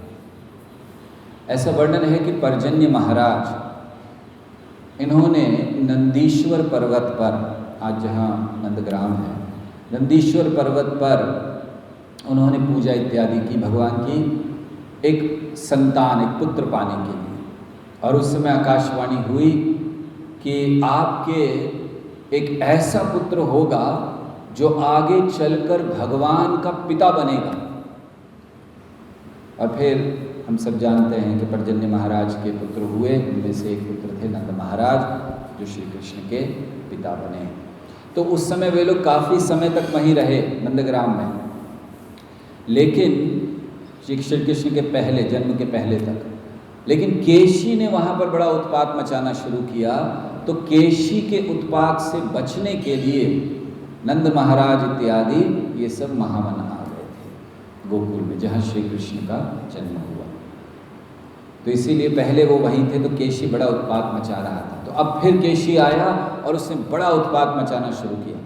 ऐसा वर्णन है कि पर्जन्य महाराज, इन्होंने नंदीश्वर पर्वत पर, आज जहाँ नंदग्राम है, नंदीश्वर पर्वत पर उन्होंने पूजा इत्यादि की भगवान की, एक संतान, एक पुत्र पाने के लिए। और उस समय आकाशवाणी हुई कि आपके एक ऐसा पुत्र होगा जो आगे चलकर भगवान का पिता बनेगा। और फिर हम सब जानते हैं कि पर्जन्य महाराज के पुत्र हुए, उनमें से एक पुत्र थे नंद महाराज, जो श्री कृष्ण के पिता बने। तो उस समय वे लोग काफ़ी समय तक वहीं रहे नंदग्राम में, लेकिन श्री कृष्ण के पहले, जन्म के पहले तक। लेकिन केशी ने वहाँ पर बड़ा उत्पात मचाना शुरू किया। तो केशी के उत्पात से बचने के लिए नंद महाराज इत्यादि ये सब महावन आ गए थे गोकुल में, जहाँ श्री कृष्ण का जन्म हुआ। तो इसीलिए पहले वो वहीं थे, तो केशी बड़ा उत्पात मचा रहा था। तो अब फिर केशी आया और उसने बड़ा उत्पात मचाना शुरू किया,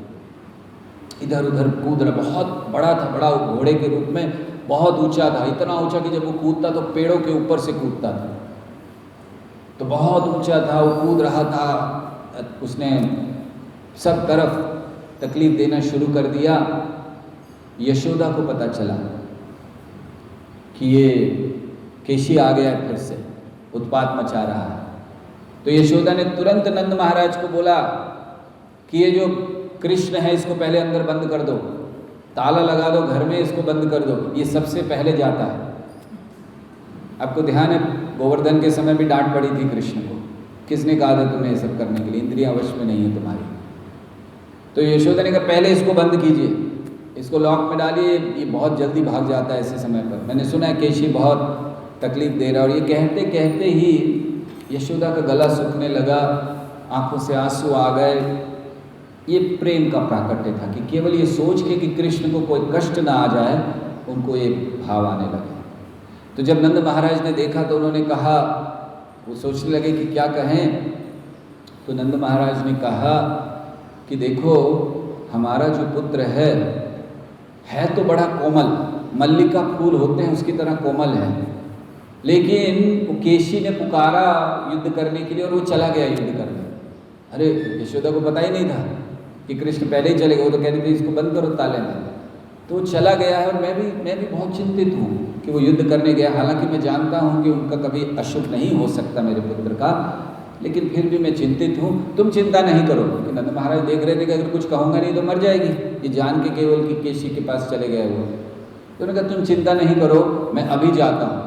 इधर उधर कूद रहा, बहुत बड़ा था, बड़ा घोड़े के रूप में, बहुत ऊंचा था, इतना ऊंचा कि जब वो कूदता तो पेड़ों के ऊपर से कूदता था। तो बहुत ऊंचा था, वो कूद रहा था, उसने सब तरफ तकलीफ देना शुरू कर दिया। यशोदा को पता चला कि ये केशी आ गया फिर से, उत्पात मचा रहा है। तो यशोदा ने तुरंत नंद महाराज को बोला कि ये जो कृष्ण है इसको पहले अंदर बंद कर दो, ताला लगा दो घर में, इसको बंद कर दो, ये सबसे पहले जाता है। आपको ध्यान है गोवर्धन के समय भी डांट पड़ी थी कृष्ण को, किसने कहा था तुम्हें ये सब करने के लिए, इंद्रियां वश में नहीं है तुम्हारी। तो यशोदा ने कहा पहले इसको बंद कीजिए, इसको लॉक में डालिए, ये बहुत जल्दी भाग जाता है ऐसे समय पर। मैंने सुना है केशी बहुत तकलीफ दे रहा है। और ये कहते कहते ही यशोदा का गला सूखने लगा, आंखों से आंसू आ गए। ये प्रेम का प्राकट्य था कि केवल ये सोच के कि कृष्ण को कोई कष्ट ना आ जाए, उनको ये भाव आने लगे। तो जब नंद महाराज ने देखा तो उन्होंने कहा, वो सोचने लगे कि क्या कहें। तो नंद महाराज ने कहा कि देखो हमारा जो पुत्र है तो बड़ा कोमल, मल्लिका फूल होते हैं उसकी तरह कोमल है, लेकिन केशी ने पुकारा युद्ध करने के लिए और वो चला गया युद्ध करने। अरे यशोदा को पता ही नहीं था कि कृष्ण पहले ही चले गए, वो तो कहते थे इसको बंद करो ताले में। तो वो चला गया है और मैं भी बहुत चिंतित हूँ कि वो युद्ध करने गया। हालांकि मैं जानता हूँ कि उनका कभी अशुभ नहीं हो सकता मेरे पुत्र का, लेकिन फिर भी मैं चिंतित हूँ। तुम चिंता नहीं करो। कि नंद महाराज देख रहे थे कि अगर कुछ कहूँगा नहीं तो मर जाएगी, ये जान के केवल कि केशी के पास चले गए वो। तो उन्होंने कहा तुम चिंता नहीं करो, मैं अभी जाता हूँ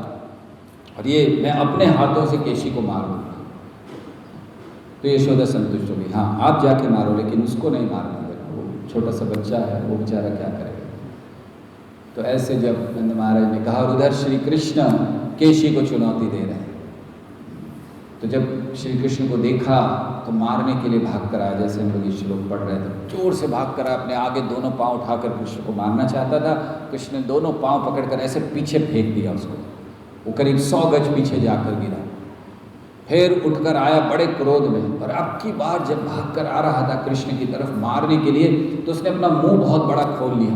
और ये मैं अपने हाथों से केशी को मार दूँगा। तो यशोदा संतुष्ट होगी, हाँ आप जाके मारो, लेकिन उसको नहीं मारना देना, वो छोटा सा बच्चा है, वो बेचारा क्या करेगा। तो ऐसे जब नंद महाराज ने कहा, और उधर श्री कृष्ण केशी को चुनौती दे रहे हैं तो जब श्री कृष्ण को देखा तो मारने के लिए भाग कर आया, जैसे हम लोग ये श्लोक पढ़ रहे थे, जोर से भाग कर अपने आगे दोनों पांव उठाकर कृष्ण को मारना चाहता था। कृष्ण ने दोनों पांव पकड़कर ऐसे पीछे फेंक दिया उसको, वो करीब 100 गज पीछे जाकर गिरा। फिर उठकर आया बड़े क्रोध में, और अब की बार जब भाग कर आ रहा था कृष्ण की तरफ मारने के लिए, तो उसने अपना मुंह बहुत बड़ा खोल लिया,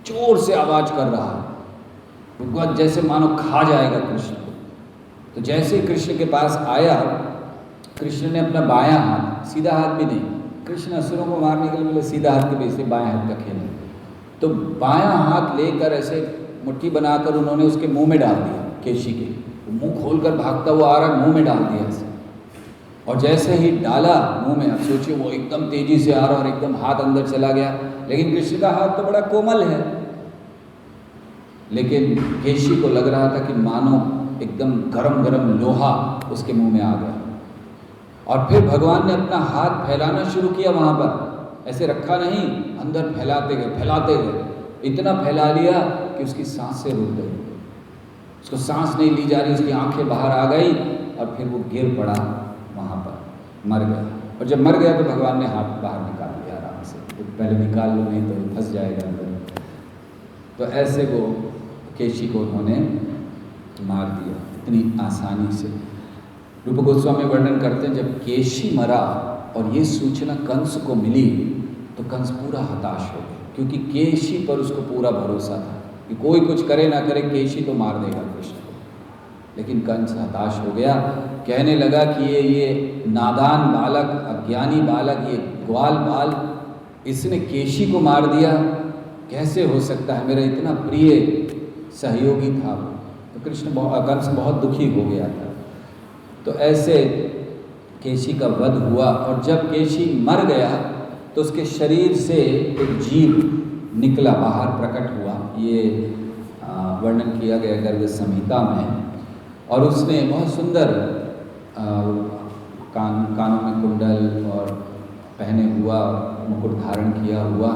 जोर से आवाज कर रहा है, जैसे मानो खा जाएगा कृष्ण को। तो जैसे ही कृष्ण के पास आया, कृष्ण ने अपना बायां हाथ, सीधा हाथ भी नहीं, कृष्ण असुरों को मारने के लिए बोले सीधा हाथ के बेसिए बाएं हाथ का खेल, तो बायां हाथ लेकर ऐसे मुट्ठी बनाकर उन्होंने उसके मुंह में डाल दिया, केशी के मुंह खोलकर भागता हुआ आ रहा, मुंह में डाल दिया ऐसे। और जैसे ही डाला मुंह में, अब सोचिए वो एकदम तेजी से आ रहा और एकदम हाथ अंदर चला गया, लेकिन कृष्ण का हाथ तो बड़ा कोमल है, लेकिन केशी को लग रहा था कि मानो एकदम गरम गरम लोहा उसके मुंह में आ गया। और फिर भगवान ने अपना हाथ फैलाना शुरू किया वहां पर, ऐसे रखा नहीं, अंदर फैलाते गए, इतना फैला लिया कि उसकी सांसें रुक गई, उसको सांस नहीं ली जा रही, उसकी आंखें बाहर आ गई, और फिर वो गिर पड़ा वहां पर, मर गया। और जब मर गया तो भगवान ने हाथ बाहर निकाल लिया आराम से, तो पहले निकाल लो नहीं तो फंस जाएगा अंदर। तो ऐसे वो केशी को उन्होंने मार दिया इतनी आसानी से। रूप गोस्वामी वर्णन करते हैं, जब केशी मरा और ये सूचना कंस को मिली तो कंस पूरा हताश हो गया, क्योंकि केशी पर उसको पूरा भरोसा था कि कोई कुछ करे ना करे केशी तो मार देगा कृष्ण को। लेकिन कंस हताश हो गया, कहने लगा कि ये नादान बालक, अज्ञानी बालक, ये ग्वाल बाल, इसने केशी को मार दिया, कैसे हो सकता है, मेरा इतना प्रिय सहयोगी था वो। तो कंस बहुत दुखी हो गया था। तो ऐसे केशी का वध हुआ, और जब केशी मर गया तो उसके शरीर से एक जीव निकला, बाहर प्रकट हुआ, ये वर्णन किया गया गर्ग संहिता में। और उसने बहुत सुंदर कानों में कुंडल और पहने हुआ, मुकुट धारण किया हुआ।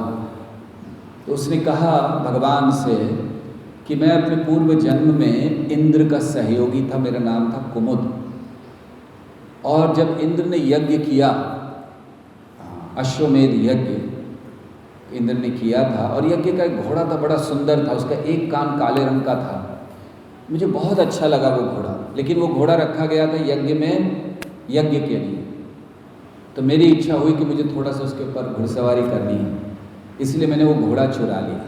तो उसने कहा भगवान से कि मैं अपने पूर्व जन्म में इंद्र का सहयोगी था, मेरा नाम था कुमुद, और जब इंद्र ने यज्ञ किया, अश्वमेध यज्ञ इंद्र ने किया था, और यज्ञ का एक घोड़ा था, बड़ा सुंदर था, उसका एक कान काले रंग का था, मुझे बहुत अच्छा लगा वो घोड़ा। लेकिन वो घोड़ा रखा गया था यज्ञ के लिए, तो मेरी इच्छा हुई कि मुझे थोड़ा सा उसके ऊपर घुड़सवारी करनी है, इसलिए मैंने वो घोड़ा चुरा लिया,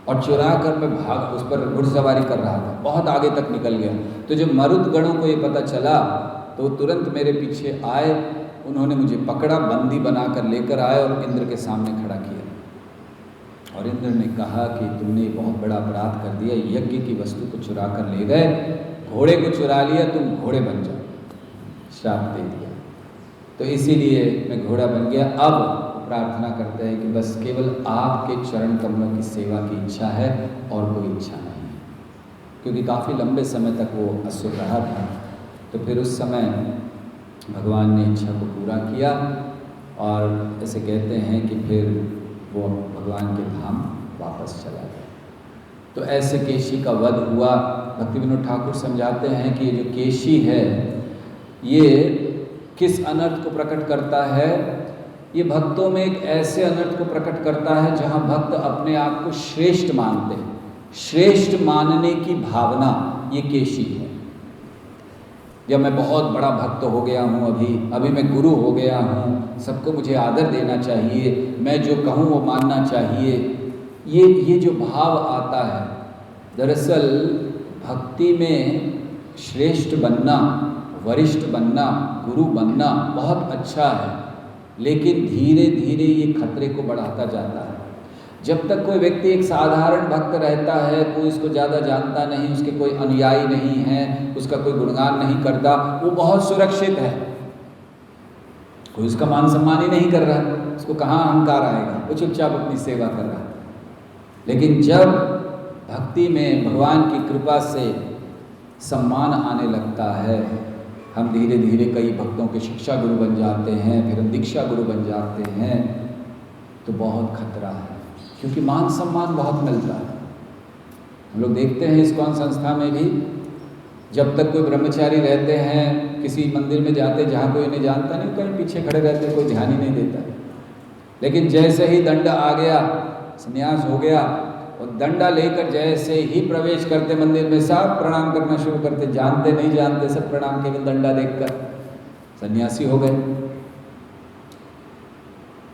और चुरा कर मैं उस पर घुड़सवारी कर रहा था, बहुत आगे तक निकल गया। तो जब मरुद गणों को ये पता चला तो वो तुरंत मेरे पीछे आए, उन्होंने मुझे पकड़ा, बंदी बनाकर लेकर आए और इंद्र के सामने खड़ा किया। और इंद्र ने कहा कि तुमने बहुत बड़ा अपराध कर दिया, यज्ञ की वस्तु को चुरा कर ले गए, घोड़े को चुरा लिया, तुम घोड़े बन जाओ, श्राप दे दिया। तो इसीलिए मैं घोड़ा बन गया। अब प्रार्थना करते हैं कि बस केवल आपके चरण कमलों की सेवा की इच्छा है और कोई इच्छा नहीं है, क्योंकि काफ़ी लंबे समय तक वो असुर रहा था। तो फिर उस समय भगवान ने इच्छा को पूरा किया, और ऐसे कहते हैं कि फिर वो भगवान के धाम वापस चला गया। तो ऐसे केशी का वध हुआ। भक्ति विनोद ठाकुर समझाते हैं कि ये जो केशी है ये किस अनर्थ को प्रकट करता है, ये भक्तों में एक ऐसे अनर्थ को प्रकट करता है जहाँ भक्त अपने आप को श्रेष्ठ मानते हैं, श्रेष्ठ मानने की भावना ये केशी है। जब मैं बहुत बड़ा भक्त हो गया हूँ, अभी मैं गुरु हो गया हूँ, सबको मुझे आदर देना चाहिए, मैं जो कहूँ वो मानना चाहिए, ये जो भाव आता है, दरअसल भक्ति में श्रेष्ठ बनना, वरिष्ठ बनना, गुरु बनना बहुत अच्छा है, लेकिन धीरे धीरे ये खतरे को बढ़ाता जाता है। जब तक कोई व्यक्ति एक साधारण भक्त रहता है, कोई इसको ज़्यादा जानता नहीं, उसके कोई अनुयायी नहीं है, उसका कोई गुणगान नहीं करता, वो बहुत सुरक्षित है, कोई उसका मान सम्मान ही नहीं कर रहा, उसको कहाँ अहंकार आएगा, वो चुपचाप अपनी सेवा कर रहा है। लेकिन जब भक्ति में भगवान की कृपा से सम्मान आने लगता है, हम धीरे धीरे कई भक्तों के शिक्षा गुरु बन जाते हैं, फिर हम दीक्षा गुरु बन जाते हैं, तो बहुत खतरा है, क्योंकि मान सम्मान बहुत मिलता है। हम लोग देखते हैं इस्कॉन संस्था में भी जब तक कोई ब्रह्मचारी रहते हैं, किसी मंदिर में जाते जहाँ कोई इन्हें जानता नहीं, कहीं पीछे खड़े रहते, कोई ध्यान ही नहीं देता। लेकिन जैसे ही दंड आ गया, संन्यास हो गया, और डंडा लेकर जैसे ही प्रवेश करते मंदिर में, सब प्रणाम करना शुरू करते, जानते नहीं जानते सब प्रणाम, केवल डंडा देखकर सन्यासी हो गए।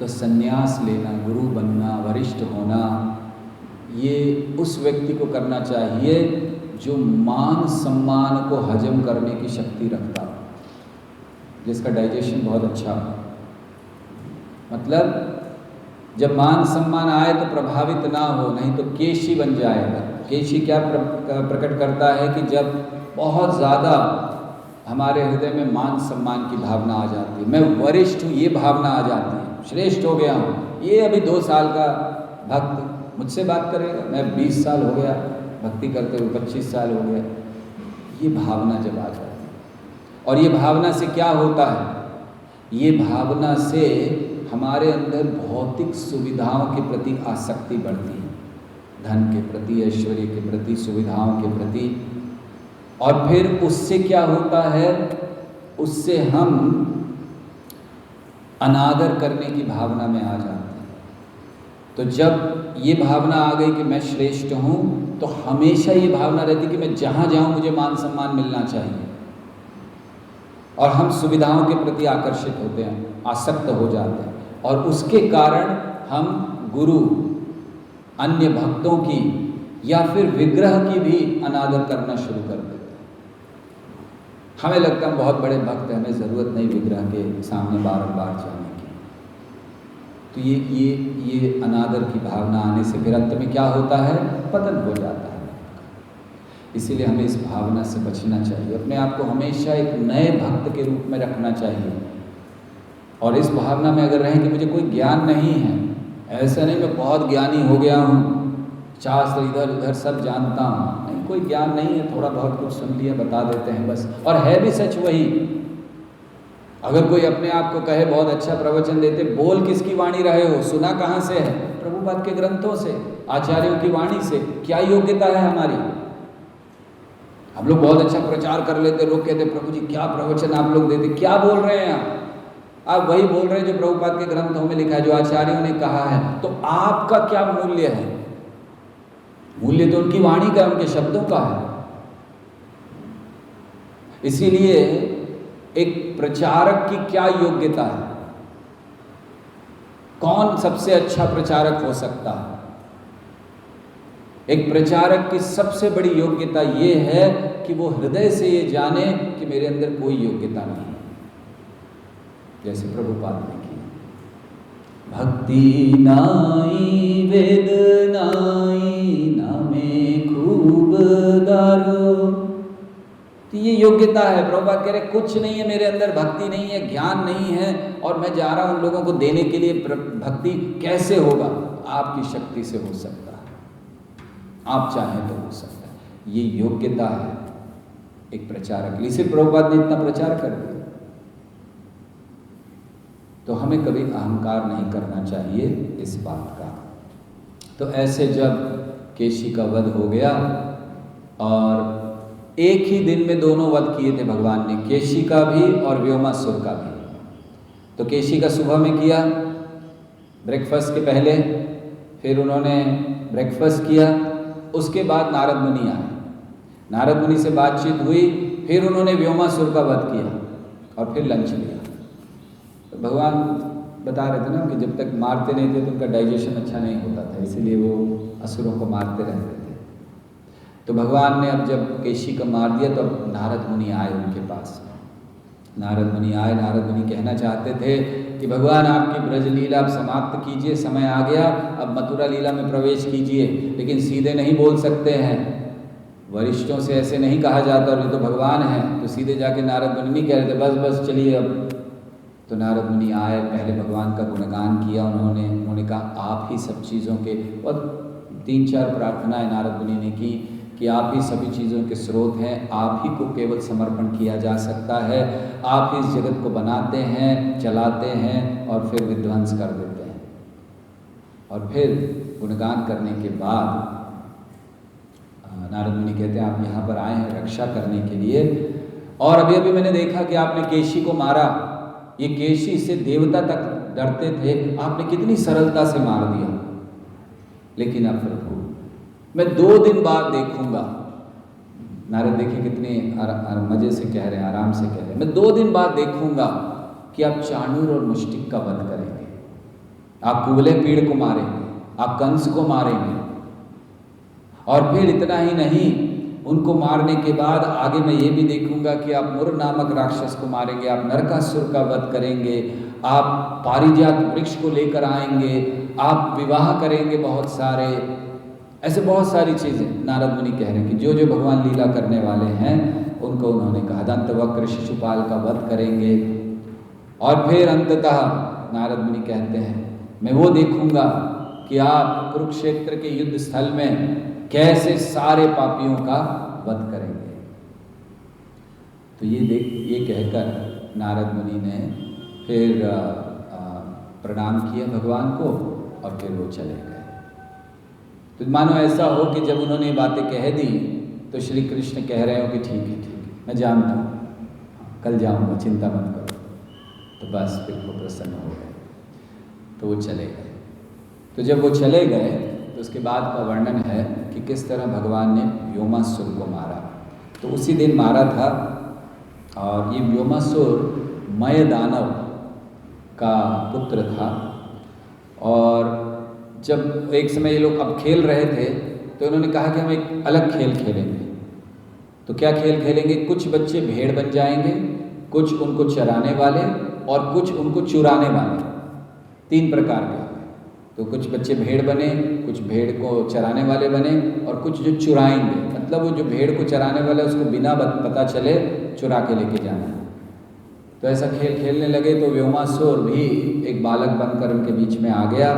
तो सन्यास लेना, गुरु बनना, वरिष्ठ होना, ये उस व्यक्ति को करना चाहिए जो मान सम्मान को हजम करने की शक्ति रखता हो, जिसका डाइजेशन बहुत अच्छा हो। मतलब जब मान सम्मान आए तो प्रभावित ना हो, नहीं तो केशी बन जाएगा। केशी क्या प्रकट करता है कि जब बहुत ज़्यादा हमारे हृदय में मान सम्मान की भावना आ जाती है, मैं वरिष्ठ हूँ ये भावना आ जाती है, श्रेष्ठ हो गया हूँ, ये अभी 2 साल का भक्त मुझसे बात करेगा, मैं 20 साल हो गया भक्ति करते हुए, 25 साल हो गया, ये भावना जब आ जाती है। और ये भावना से क्या होता है? ये भावना से हमारे अंदर भौतिक सुविधाओं के प्रति आसक्ति बढ़ती है, धन के प्रति, ऐश्वर्य के प्रति, सुविधाओं के प्रति। और फिर उससे क्या होता है? उससे हम अनादर करने की भावना में आ जाते हैं। तो जब ये भावना आ गई कि मैं श्रेष्ठ हूँ, तो हमेशा ये भावना रहती कि मैं जहाँ जाऊँ मुझे मान सम्मान मिलना चाहिए, और हम सुविधाओं के प्रति आकर्षित होते हैं, आसक्त हो जाते हैं, और उसके कारण हम गुरु, अन्य भक्तों की या फिर विग्रह की भी अनादर करना शुरू कर देते हैं। हमें लगता है हम बहुत बड़े भक्त हैं, हमें ज़रूरत नहीं विग्रह के सामने बार-बार जाने की। तो ये अनादर की भावना आने से फिर अंत में क्या होता है? पतन हो जाता है। इसीलिए हमें इस भावना से बचना चाहिए, अपने आप को हमेशा एक नए भक्त के रूप में रखना चाहिए। और इस भावना में अगर रहें कि मुझे कोई ज्ञान नहीं है, ऐसा नहीं मैं बहुत ज्ञानी हो गया हूँ, शास्त्र इधर उधर सब जानता हूँ, नहीं, कोई ज्ञान नहीं है, थोड़ा बहुत कुछ सुन लिया बता देते हैं बस, और है भी सच वही। अगर कोई अपने आप को कहे बहुत अच्छा प्रवचन देते, बोल किसकी वाणी रहे हो, सुना कहाँ से है? प्रभुपाद के ग्रंथों से, आचार्यों की वाणी से। क्या योग्यता है हमारी? हम लोग बहुत अच्छा प्रचार कर लेते, लोग कहते प्रभु जी क्या प्रवचन आप लोग देते, क्या बोल रहे हैं आप वही बोल रहे हैं जो प्रभुपाद के ग्रंथों में लिखा है, जो आचार्यों ने कहा है। तो आपका क्या मूल्य है? मूल्य तो उनकी वाणी का, उनके शब्दों का है। इसीलिए एक प्रचारक की क्या योग्यता है? कौन सबसे अच्छा प्रचारक हो सकता है? एक प्रचारक की सबसे बड़ी योग्यता ये है कि वो हृदय से ये जाने कि मेरे अंदर कोई योग्यता नहीं है, जैसे प्रभुपाद ने किया। भक्ति नाई वेद नाई नामे खूब दारो। तो ये योग्यता है। प्रभुपाद कह रहे कुछ नहीं है मेरे अंदर, भक्ति नहीं है, ज्ञान नहीं है, और मैं जा रहा हूं उन लोगों को देने के लिए। भक्ति कैसे होगा? आपकी शक्ति से हो सकता है, आप चाहें तो हो सकता है। ये योग्यता है एक प्रचारक के लिए। सिर्फ प्रभुपाद ने इतना प्रचार कर दिया। तो हमें कभी अहंकार नहीं करना चाहिए इस बात का। तो ऐसे जब केशी का वध हो गया, और एक ही दिन में दोनों वध किए थे भगवान ने, केशी का भी और व्योमासुर का भी। तो केशी का सुबह में किया ब्रेकफास्ट के पहले, फिर उन्होंने ब्रेकफास्ट किया, उसके बाद नारद मुनि आए, नारद मुनि से बातचीत हुई, फिर उन्होंने व्योमासुर का वध किया, और फिर लंच लिया। तो भगवान बता रहे थे ना कि जब तक मारते नहीं थे तो उनका डाइजेशन अच्छा नहीं होता था, इसीलिए वो असुरों को मारते रहते थे। तो भगवान ने अब जब केशी को मार दिया तो अब नारद मुनि आए उनके पास। नारद मुनि आए, नारद मुनि कहना चाहते थे कि भगवान आपकी ब्रज लीला आप समाप्त कीजिए, समय आ गया, अब मथुरा लीला में प्रवेश कीजिए। लेकिन सीधे नहीं बोल सकते हैं, वरिष्ठों से ऐसे नहीं कहा जाता, और ये तो भगवान है। तो सीधे जाके नारद मुनि नहीं कह रहे थे बस बस चलिए अब। तो नारद मुनि आए, पहले भगवान का गुणगान किया उन्होंने कहा आप ही सब चीज़ों के, और 3-4 प्रार्थनाएं नारद मुनि ने की कि आप ही सभी चीज़ों के स्रोत हैं, आप ही को केवल समर्पण किया जा सकता है, आप ही इस जगत को बनाते हैं, चलाते हैं और फिर विध्वंस कर देते हैं। और फिर गुणगान करने के बाद नारद मुनि कहते हैं आप यहाँ पर आए हैं रक्षा करने के लिए, और अभी अभी मैंने देखा कि आपने केशी को मारा। ये केशी से देवता तक डरते थे, आपने कितनी सरलता से मार दिया। लेकिन अब प्रभु मैं 2 दिन बाद देखूंगा। नारद देखिए कितने मजे से कह रहे हैं, आराम से कह रहे हैं, मैं 2 दिन बाद देखूंगा कि आप चाणूर और मुष्टिक का वध करेंगे, आप कुवलय पीड़ को मारेंगे, आप कंस को मारेंगे, और फिर इतना ही नहीं, उनको मारने के बाद आगे मैं ये भी देखूंगा कि आप मुर नामक राक्षस को मारेंगे, आप नरकासुर का वध करेंगे, आप पारिजात वृक्ष को लेकर आएंगे, आप विवाह करेंगे बहुत सारे, ऐसे बहुत सारी चीज़ें नारद मुनि कह रहे हैं कि जो जो भगवान लीला करने वाले हैं उनको उन्होंने कहा। दंतवक्र शिशुपाल का वध करेंगे, और फिर अंततः नारद मुनि कहते हैं मैं वो देखूंगा कि आप कुरुक्षेत्र के युद्ध स्थल में कैसे सारे पापियों का वध करेंगे। तो ये कहकर नारद मुनि ने फिर प्रणाम किया भगवान को, और फिर वो चले गए। तो मानो ऐसा हो कि जब उन्होंने ये बातें कह दी तो श्री कृष्ण कह रहे हो कि ठीक है मैं जानता हूँ, कल जाऊँगा, चिंता मत करो। तो बस फिर वो प्रसन्न हो गए, तो वो चले गए। तो जब वो चले गए तो उसके बाद का वर्णन है कि किस तरह भगवान ने व्योमासुर को मारा। तो उसी दिन मारा था, और ये व्योमासुर मय दानव का पुत्र था। और जब एक समय ये लोग अब खेल रहे थे तो इन्होंने कहा कि हम एक अलग खेल खेलेंगे। तो क्या खेल खेलेंगे? कुछ बच्चे भेड़ बन जाएंगे, कुछ उनको चराने वाले, और कुछ उनको चुराने वाले, 3 प्रकार के। तो कुछ बच्चे भेड़ बने, कुछ भेड़ को चराने वाले बने, और कुछ जो चुराएंगे, मतलब वो जो भेड़ को चराने वाला उसको बिना पता चले चुरा के लेके जाना। तो ऐसा खेल खेलने लगे। तो व्योमासुर भी एक बालक बनकर उनके बीच में आ गया,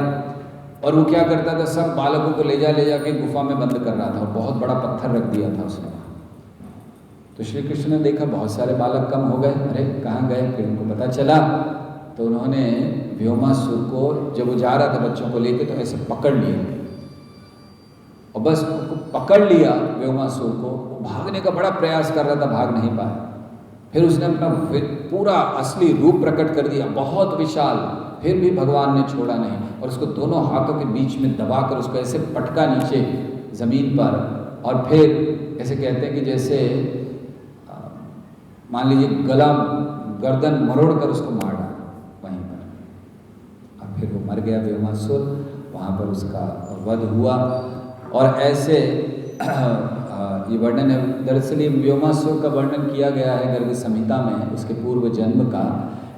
और वो क्या करता था, सब बालकों को ले जाके गुफा में बंद कर रहा था, और बहुत बड़ा पत्थर रख दिया था उसने। तो श्री कृष्ण ने देखा बहुत सारे बालक कम हो गए, अरे कहाँ गए? फिर उनको पता चला, तो उन्होंने व्योमासुर को, जब वो जा रहा था बच्चों को लेके, तो ऐसे पकड़ लिया, और बस उसको पकड़ लिया व्योमासुर को। वो भागने का बड़ा प्रयास कर रहा था, भाग नहीं पाया। फिर उसने अपना पूरा असली रूप प्रकट कर दिया, बहुत विशाल। फिर भी भगवान ने छोड़ा नहीं, और उसको दोनों हाथों के बीच में दबाकर उसको ऐसे पटका नीचे ज़मीन पर, और फिर ऐसे कहते हैं कि जैसे मान लीजिए गला गर्दन मरोड़ कर उसको मार डाला वहीं पर। और फिर वो मर गया व्योमासुर, वहाँ पर उसका वध हुआ। और ऐसे ये वर्णन है, दरअसल ये व्योमासुर का वर्णन किया गया है गर्ग संहिता में, उसके पूर्व जन्म का,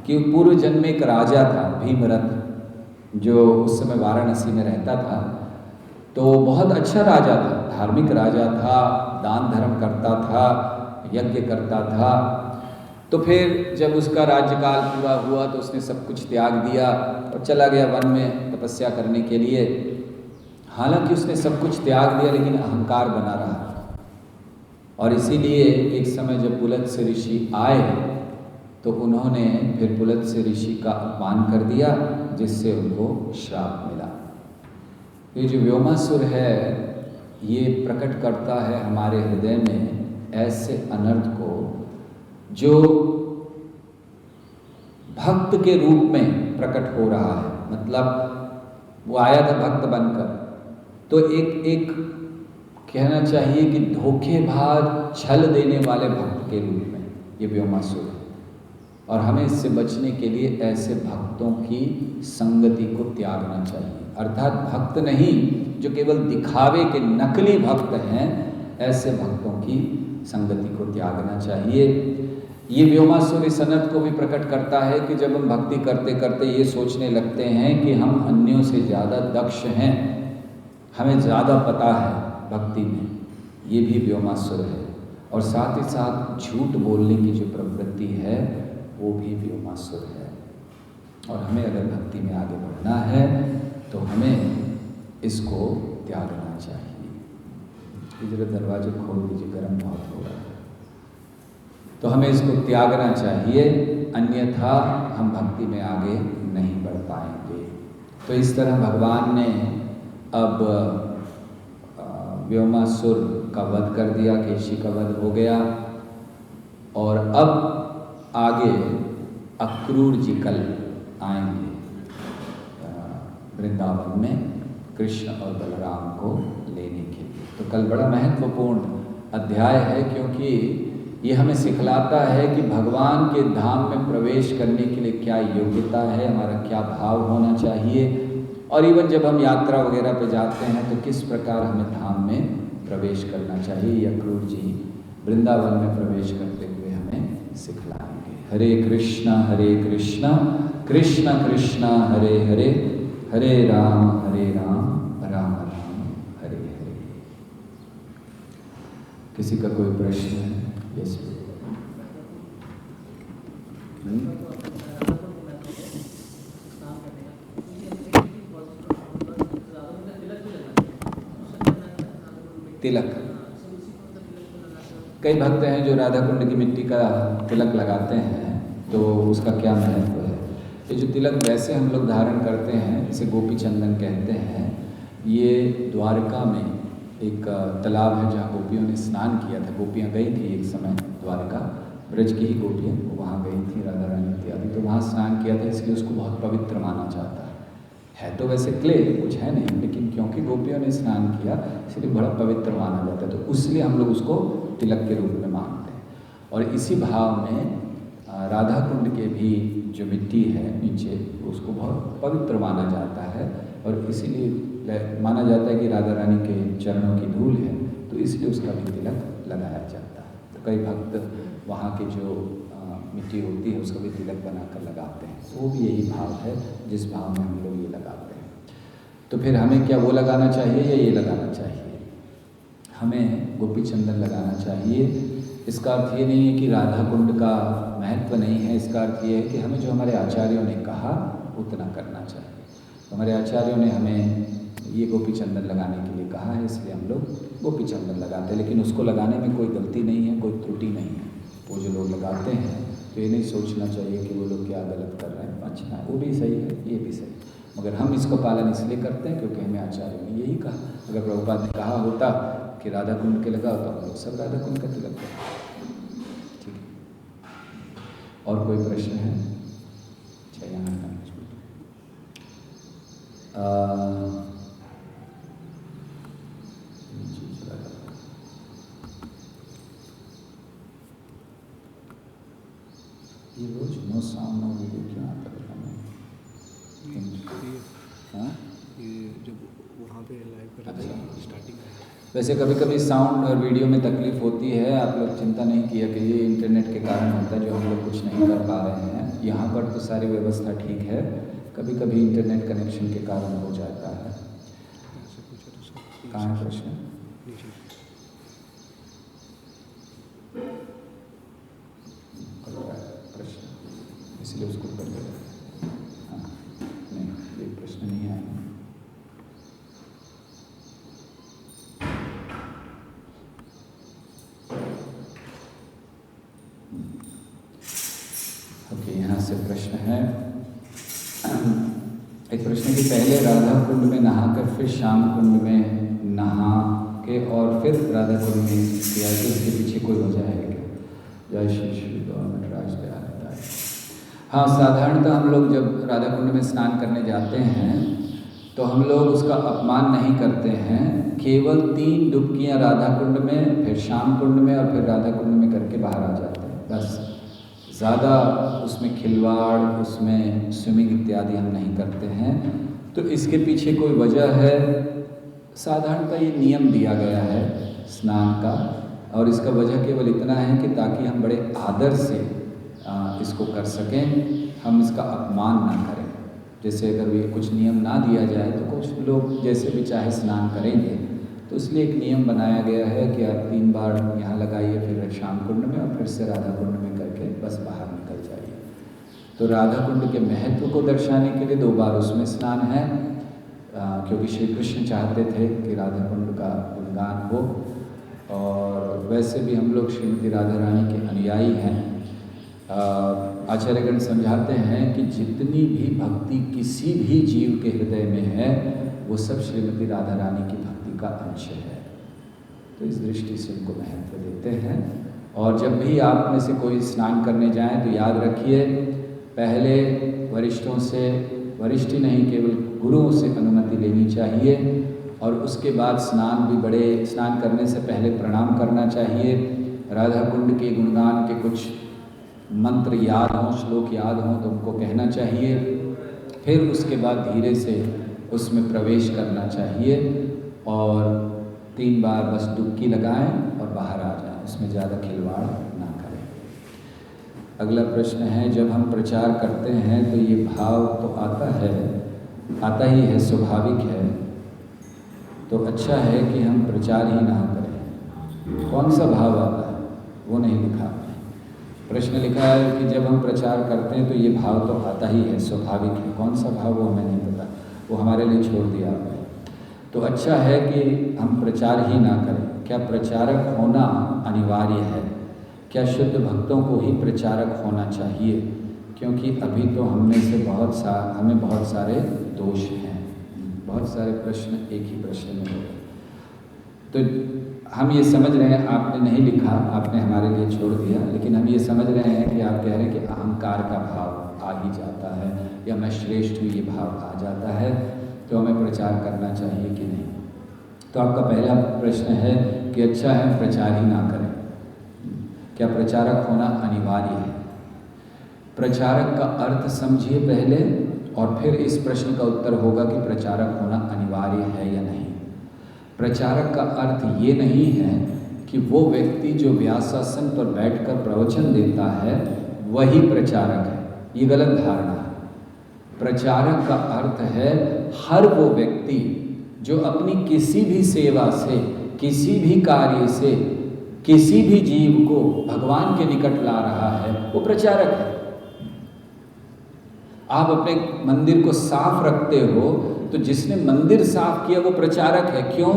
कि पूर्व जन्म में एक राजा था भीमरथ, जो उस समय वाराणसी में रहता था। तो बहुत अच्छा राजा था, धार्मिक राजा था, दान धर्म करता था, यज्ञ करता था। तो फिर जब उसका राज्यकाल पूरा हुआ तो उसने सब कुछ त्याग दिया और चला गया वन में तपस्या करने के लिए। हालांकि उसने सब कुछ त्याग दिया, लेकिन अहंकार बना रहा, और इसीलिए एक समय जब पुलत्स्य ऋषि आए तो उन्होंने फिर पुलत्स्य ऋषि का अपमान कर दिया, जिससे उनको श्राप मिला। ये जो व्योमासुर है ये प्रकट करता है हमारे हृदय में ऐसे अनर्थ को जो भक्त के रूप में प्रकट हो रहा है। मतलब वो आया था भक्त बनकर, तो एक कहना चाहिए कि धोखेबाज छल देने वाले भक्त के रूप में ये व्योमासुर है। और हमें इससे बचने के लिए ऐसे भक्तों की संगति को त्यागना चाहिए। अर्थात भक्त नहीं जो केवल दिखावे के नकली भक्त हैं, ऐसे भक्तों की संगति को त्यागना चाहिए। ये व्योमासुर इस अनर्थ को भी प्रकट करता है कि जब हम भक्ति करते करते ये सोचने लगते हैं कि हम अन्यों से ज़्यादा दक्ष हैं, हमें ज़्यादा पता है भक्ति में, ये भी व्योमासुर है। और साथ ही साथ झूठ बोलने की जो प्रवृत्ति है वो भी व्योमासुर है। और हमें अगर भक्ति में आगे बढ़ना है तो हमें इसको त्यागना चाहिए। जरा दरवाजे खोल दीजिए, गर्म बहुत हो रहा है। तो हमें इसको त्यागना चाहिए, अन्यथा हम भक्ति में आगे नहीं बढ़ पाएंगे। तो इस तरह भगवान ने अब व्योमासुर का वध कर दिया, केशी का वध हो गया। और अब आगे अक्रूर जी कल आएंगे वृंदावन में कृष्ण और बलराम को लेने के लिए। तो कल बड़ा महत्वपूर्ण अध्याय है, क्योंकि ये हमें सिखलाता है कि भगवान के धाम में प्रवेश करने के लिए क्या योग्यता है, हमारा क्या भाव होना चाहिए, और इवन जब हम यात्रा वगैरह पे जाते हैं तो किस प्रकार हमें धाम में प्रवेश करना चाहिए। ये अक्रूर जी वृंदावन में प्रवेश करते हुए हमें सिखलाएंगे। हरे कृष्णा कृष्ण कृष्ण हरे हरे, हरे राम राम राम हरे हरे। किसी का कोई प्रश्न है? यस। तिलक, कई भक्त हैं जो राधा कुंड की मिट्टी का तिलक लगाते हैं, तो उसका क्या महत्व है? ये जो तिलक वैसे हम लोग धारण करते हैं, इसे गोपी चंदन कहते हैं। ये द्वारका में एक तालाब है जहाँ गोपियों ने स्नान किया था। गोपियाँ गई थी एक समय द्वारका, ब्रज की ही गोपियाँ वो वहाँ गई थी, राधा रानी इत्यादि, तो वहाँ स्नान किया था, इसलिए उसको बहुत पवित्र माना जाता है। तो वैसे क्ले कुछ है नहीं, लेकिन क्योंकि गोपियों ने स्नान किया इसलिए बड़ा पवित्र माना जाता है, तो इसलिए हम लोग उसको तिलक के रूप में मानते हैं। और इसी भाव में राधा कुंड के भी जो मिट्टी है नीचे, उसको बहुत पवित्र माना जाता है, और इसीलिए माना जाता है कि राधा रानी के चरणों की धूल है, तो इसलिए उसका भी तिलक लगाया जाता है। तो कई भक्त वहाँ की जो मिट्टी होती है उसका भी तिलक बनाकर लगाते हैं। वो भी यही भाव है जिस भाव में हम लोग ये लगाते हैं। तो फिर हमें क्या वो लगाना चाहिए या ये लगाना चाहिए? हमें गोपी चंदन लगाना चाहिए। इसका अर्थ ये नहीं है कि राधा कुंड का महत्व नहीं है, इसका अर्थ ये है कि हमें जो हमारे आचार्यों ने कहा उतना करना चाहिए। तो हमारे आचार्यों ने हमें ये गोपी चंदन लगाने के लिए कहा है, इसलिए हम लोग गोपी चंदन लगाते हैं। लेकिन उसको लगाने में कोई गलती नहीं है, कोई त्रुटि नहीं है। वो जो लोग लगाते हैं तो ये नहीं सोचना चाहिए कि वो लोग क्या गलत कर रहे हैं। अच्छा, वो भी सही है, ये भी सही, मगर हम इसको पालन इसलिए करते हैं क्योंकि हमें आचार्य ने यही कहा। अगर प्रभुपाद ने कहा होता कि राधा कुंड के लगाओ तो हम लोग सब राधा कुंड का तिलक करते। ठीक है, और कोई प्रश्न है? अच्छा, यहाँ ये रोज नो साउंड नो वीडियो क्यों आता है हमें? हाँ, ये जब वहाँ पे लाइव कर रहे थे स्टार्टिंग में। वैसे कभी कभी साउंड और वीडियो में तकलीफ होती है। आप लोग चिंता नहीं किया कि ये इंटरनेट के कारण होता है, जो हम लोग कुछ नहीं कर पा रहे हैं। यहाँ पर तो सारी व्यवस्था ठीक है, कभी कभी इंटरनेट कनेक्शन के कारण हो जाता है। कहाँ है प्रश्न? प्रश्न इसलिए उसको कर ले। हाँ, नहीं, ये प्रश्न नहीं आया। ओके, यहाँ से प्रश्न है। एक प्रश्न कि पहले राधा कुंड में नहाकर फिर श्याम कुंड में नहा के और फिर राधा कुंड में किया, तो इसके पीछे कोई वजह है क्या? जय श्री श्री गवर्नमेंट राज दयाल। हाँ, साधारणतः हम लोग जब राधा कुंड में स्नान करने जाते हैं तो हम लोग उसका अपमान नहीं करते हैं। केवल 3 डुबकियाँ राधा कुंड में, फिर श्याम कुंड में और फिर राधा कुंड में करके बाहर आ जाते हैं, बस। ज़्यादा उसमें खिलवाड़, उसमें स्विमिंग इत्यादि हम नहीं करते हैं। तो इसके पीछे कोई वजह है? साधारणतः ये नियम दिया गया है स्नान का, और इसका वजह केवल इतना है कि ताकि हम बड़े आदर से इसको कर सकें, हम इसका अपमान ना करें। जैसे अगर ये कुछ नियम ना दिया जाए तो कुछ लोग जैसे भी चाहे स्नान करेंगे, तो इसलिए एक नियम बनाया गया है कि आप 3 बार यहाँ लगाइए, फिर श्याम कुंड में और फिर से राधा कुंड में करके बस बाहर निकल जाइए। तो राधा कुंड के महत्व को दर्शाने के लिए 2 बार उसमें स्नान है, क्योंकि श्री कृष्ण चाहते थे कि राधा कुंड का गुणगान हो। और वैसे भी हम लोग श्रीमती राधा रानी के अनुयायी हैं। आचार्यगण समझाते हैं कि जितनी भी भक्ति किसी भी जीव के हृदय में है, वो सब श्रीमती राधा रानी की भक्ति का अंश है। तो इस दृष्टि से उनको महत्व देते हैं। और जब भी आप में से कोई स्नान करने जाएं तो याद रखिए, पहले वरिष्ठों से, वरिष्ठ ही नहीं केवल गुरुओं से अनुमति लेनी चाहिए, और उसके बाद स्नान करने से पहले प्रणाम करना चाहिए। राधा कुंड के गुणगान के कुछ मंत्र याद हों, श्लोक याद हों तो उनको कहना चाहिए। फिर उसके बाद धीरे से उसमें प्रवेश करना चाहिए और 3 बार बस डुबकी लगाएं और बाहर आ जाएं, उसमें ज़्यादा खिलवाड़ ना करें। अगला प्रश्न है, जब हम प्रचार करते हैं तो ये भाव तो आता ही है, स्वाभाविक है, तो अच्छा है कि हम प्रचार ही ना करें। कौन सा भाव आता है वो नहीं लिखा। प्रश्न लिखा है कि जब हम प्रचार करते हैं तो ये भाव तो आता ही है, स्वाभाविक है। कौन सा भाव वो हमें नहीं पता, वो हमारे लिए छोड़ दिया आपने। तो अच्छा है कि हम प्रचार ही ना करें। क्या प्रचारक होना अनिवार्य है? क्या शुद्ध भक्तों को ही प्रचारक होना चाहिए? क्योंकि अभी तो हमें बहुत सारे दोष हैं। बहुत सारे प्रश्न एक ही प्रश्न में हो गए। तो हम ये समझ रहे हैं, आपने नहीं लिखा, आपने हमारे लिए छोड़ दिया, लेकिन हम ये समझ रहे हैं कि आप कह रहे हैं कि अहंकार का भाव आ ही जाता है, या मैं श्रेष्ठ हूँ ये भाव आ जाता है, तो हमें प्रचार करना चाहिए कि नहीं। तो आपका पहला प्रश्न है कि अच्छा है प्रचार ही ना करें। क्या प्रचारक होना अनिवार्य है? प्रचारक का अर्थ समझिए पहले, और फिर इस प्रश्न का उत्तर होगा कि प्रचारक होना अनिवार्य है या नहीं। प्रचारक का अर्थ ये नहीं है कि वो व्यक्ति जो व्यासासन पर बैठकर प्रवचन देता है वही प्रचारक है, ये गलत धारणा है। प्रचारक का अर्थ है हर वो व्यक्ति जो अपनी किसी भी सेवा से, किसी भी कार्य से, किसी भी जीव को भगवान के निकट ला रहा है, वो प्रचारक है। आप अपने मंदिर को साफ रखते हो तो जिसने मंदिर साफ किया वो प्रचारक है। क्यों?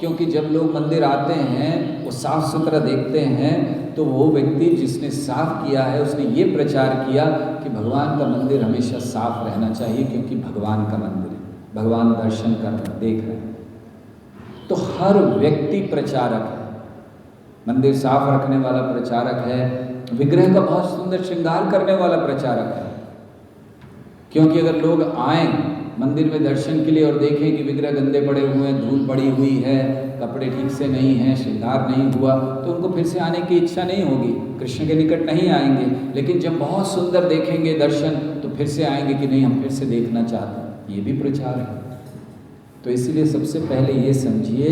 क्योंकि जब लोग मंदिर आते हैं, वो साफ सुथरा देखते हैं, तो वो व्यक्ति जिसने साफ किया है उसने ये प्रचार किया कि भगवान का मंदिर हमेशा साफ रहना चाहिए, क्योंकि भगवान का मंदिर है, भगवान दर्शन कर रहे, देख रहे हैं। तो हर व्यक्ति प्रचारक है। मंदिर साफ रखने वाला प्रचारक है, विग्रह का बहुत सुंदर श्रृंगार करने वाला प्रचारक है। क्योंकि अगर लोग आए मंदिर में दर्शन के लिए और देखें कि विग्रह गंदे पड़े हुए हैं, धूल पड़ी हुई है, कपड़े ठीक से नहीं हैं, श्रृंगार नहीं हुआ, तो उनको फिर से आने की इच्छा नहीं होगी, कृष्ण के निकट नहीं आएंगे। लेकिन जब बहुत सुंदर देखेंगे दर्शन तो फिर से आएंगे कि नहीं, हम फिर से देखना चाहते हैं। ये भी प्रचार है। तो इसलिए सबसे पहले ये समझिए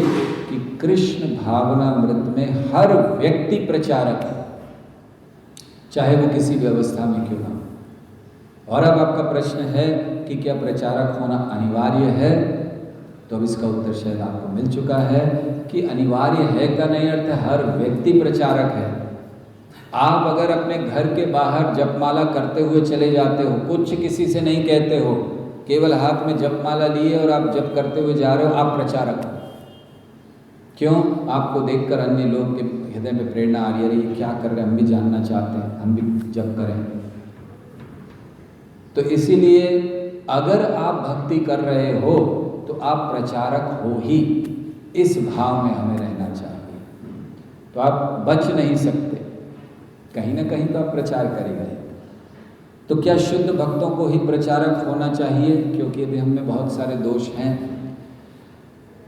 कि कृष्ण भावनामृत में हर व्यक्ति प्रचारक है, चाहे वो किसी व्यवस्था में क्यों ना। और अब आपका प्रश्न है कि क्या प्रचारक होना अनिवार्य है? तो अब इसका उत्तर शायद आपको मिल चुका है कि अनिवार्य है का नहीं अर्थ हर व्यक्ति प्रचारक है। आप अगर अपने घर के बाहर जपमाला करते हुए चले जाते हो, कुछ किसी से नहीं कहते हो, केवल हाथ में जपमाला लिए और आप जप करते हुए जा रहे हो, आप प्रचारक हो। क्यों? आपको देखकर अन्य लोग के हृदय में प्रेरणा आ रही है, ये क्या कर रहे हैं, हम भी जानना चाहते हैं, हम भी जप करें। तो इसीलिए अगर आप भक्ति कर रहे हो तो आप प्रचारक हो ही, इस भाव में हमें रहना चाहिए। तो आप बच नहीं सकते, कहीं ना कहीं तो आप प्रचार करेंगे। तो क्या शुद्ध भक्तों को ही प्रचारक होना चाहिए? क्योंकि अभी हमें बहुत सारे दोष हैं।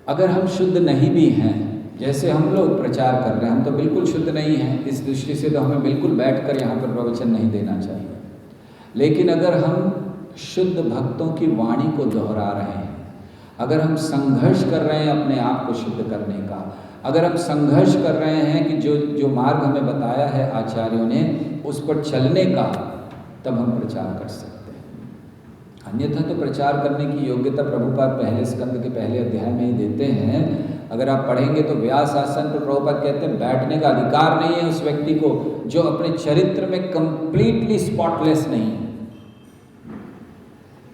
अगर हम शुद्ध नहीं भी हैं, जैसे हम लोग प्रचार कर रहे हैं, हम तो बिल्कुल शुद्ध नहीं हैं, इस दृष्टि से तो हमें बिल्कुल बैठकर यहाँ पर प्रवचन नहीं देना चाहिए। लेकिन अगर हम शुद्ध भक्तों की वाणी को दोहरा रहे हैं, अगर हम संघर्ष कर रहे हैं अपने आप को शुद्ध करने का, अगर हम संघर्ष कर रहे हैं कि जो मार्ग हमें बताया है आचार्यों ने उस पर चलने का, तब हम प्रचार कर सकते हैं। अन्यथा तो प्रचार करने की योग्यता प्रभुपाद पहले स्कंद के पहले अध्याय में ही देते हैं। अगर आप पढ़ेंगे तो व्यास आसन पर प्रभुपाद कहते हैं बैठने का अधिकार नहीं है उस व्यक्ति को जो अपने चरित्र में कंप्लीटली स्पॉटलेस नहीं है।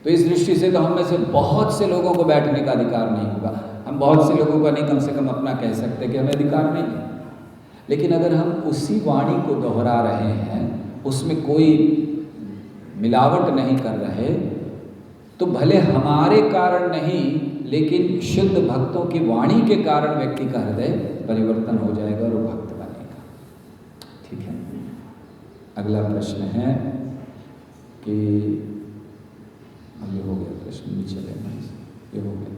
तो इस दृष्टि से तो हम में से बहुत से लोगों को बैठने का अधिकार नहीं होगा। हम बहुत से लोगों का नहीं, कम से कम अपना कह सकते कि हमें अधिकार नहीं है। लेकिन अगर हम उसी वाणी को दोहरा रहे हैं, उसमें कोई मिलावट नहीं कर रहे, तो भले हमारे कारण नहीं, लेकिन शुद्ध भक्तों की वाणी के कारण व्यक्ति का हृदय परिवर्तन हो जाएगा और वो भक्त बनेगा। ठीक है। अगला प्रश्न है कि ये हो गया प्रश्न, नीचे लेना, ये हो गया।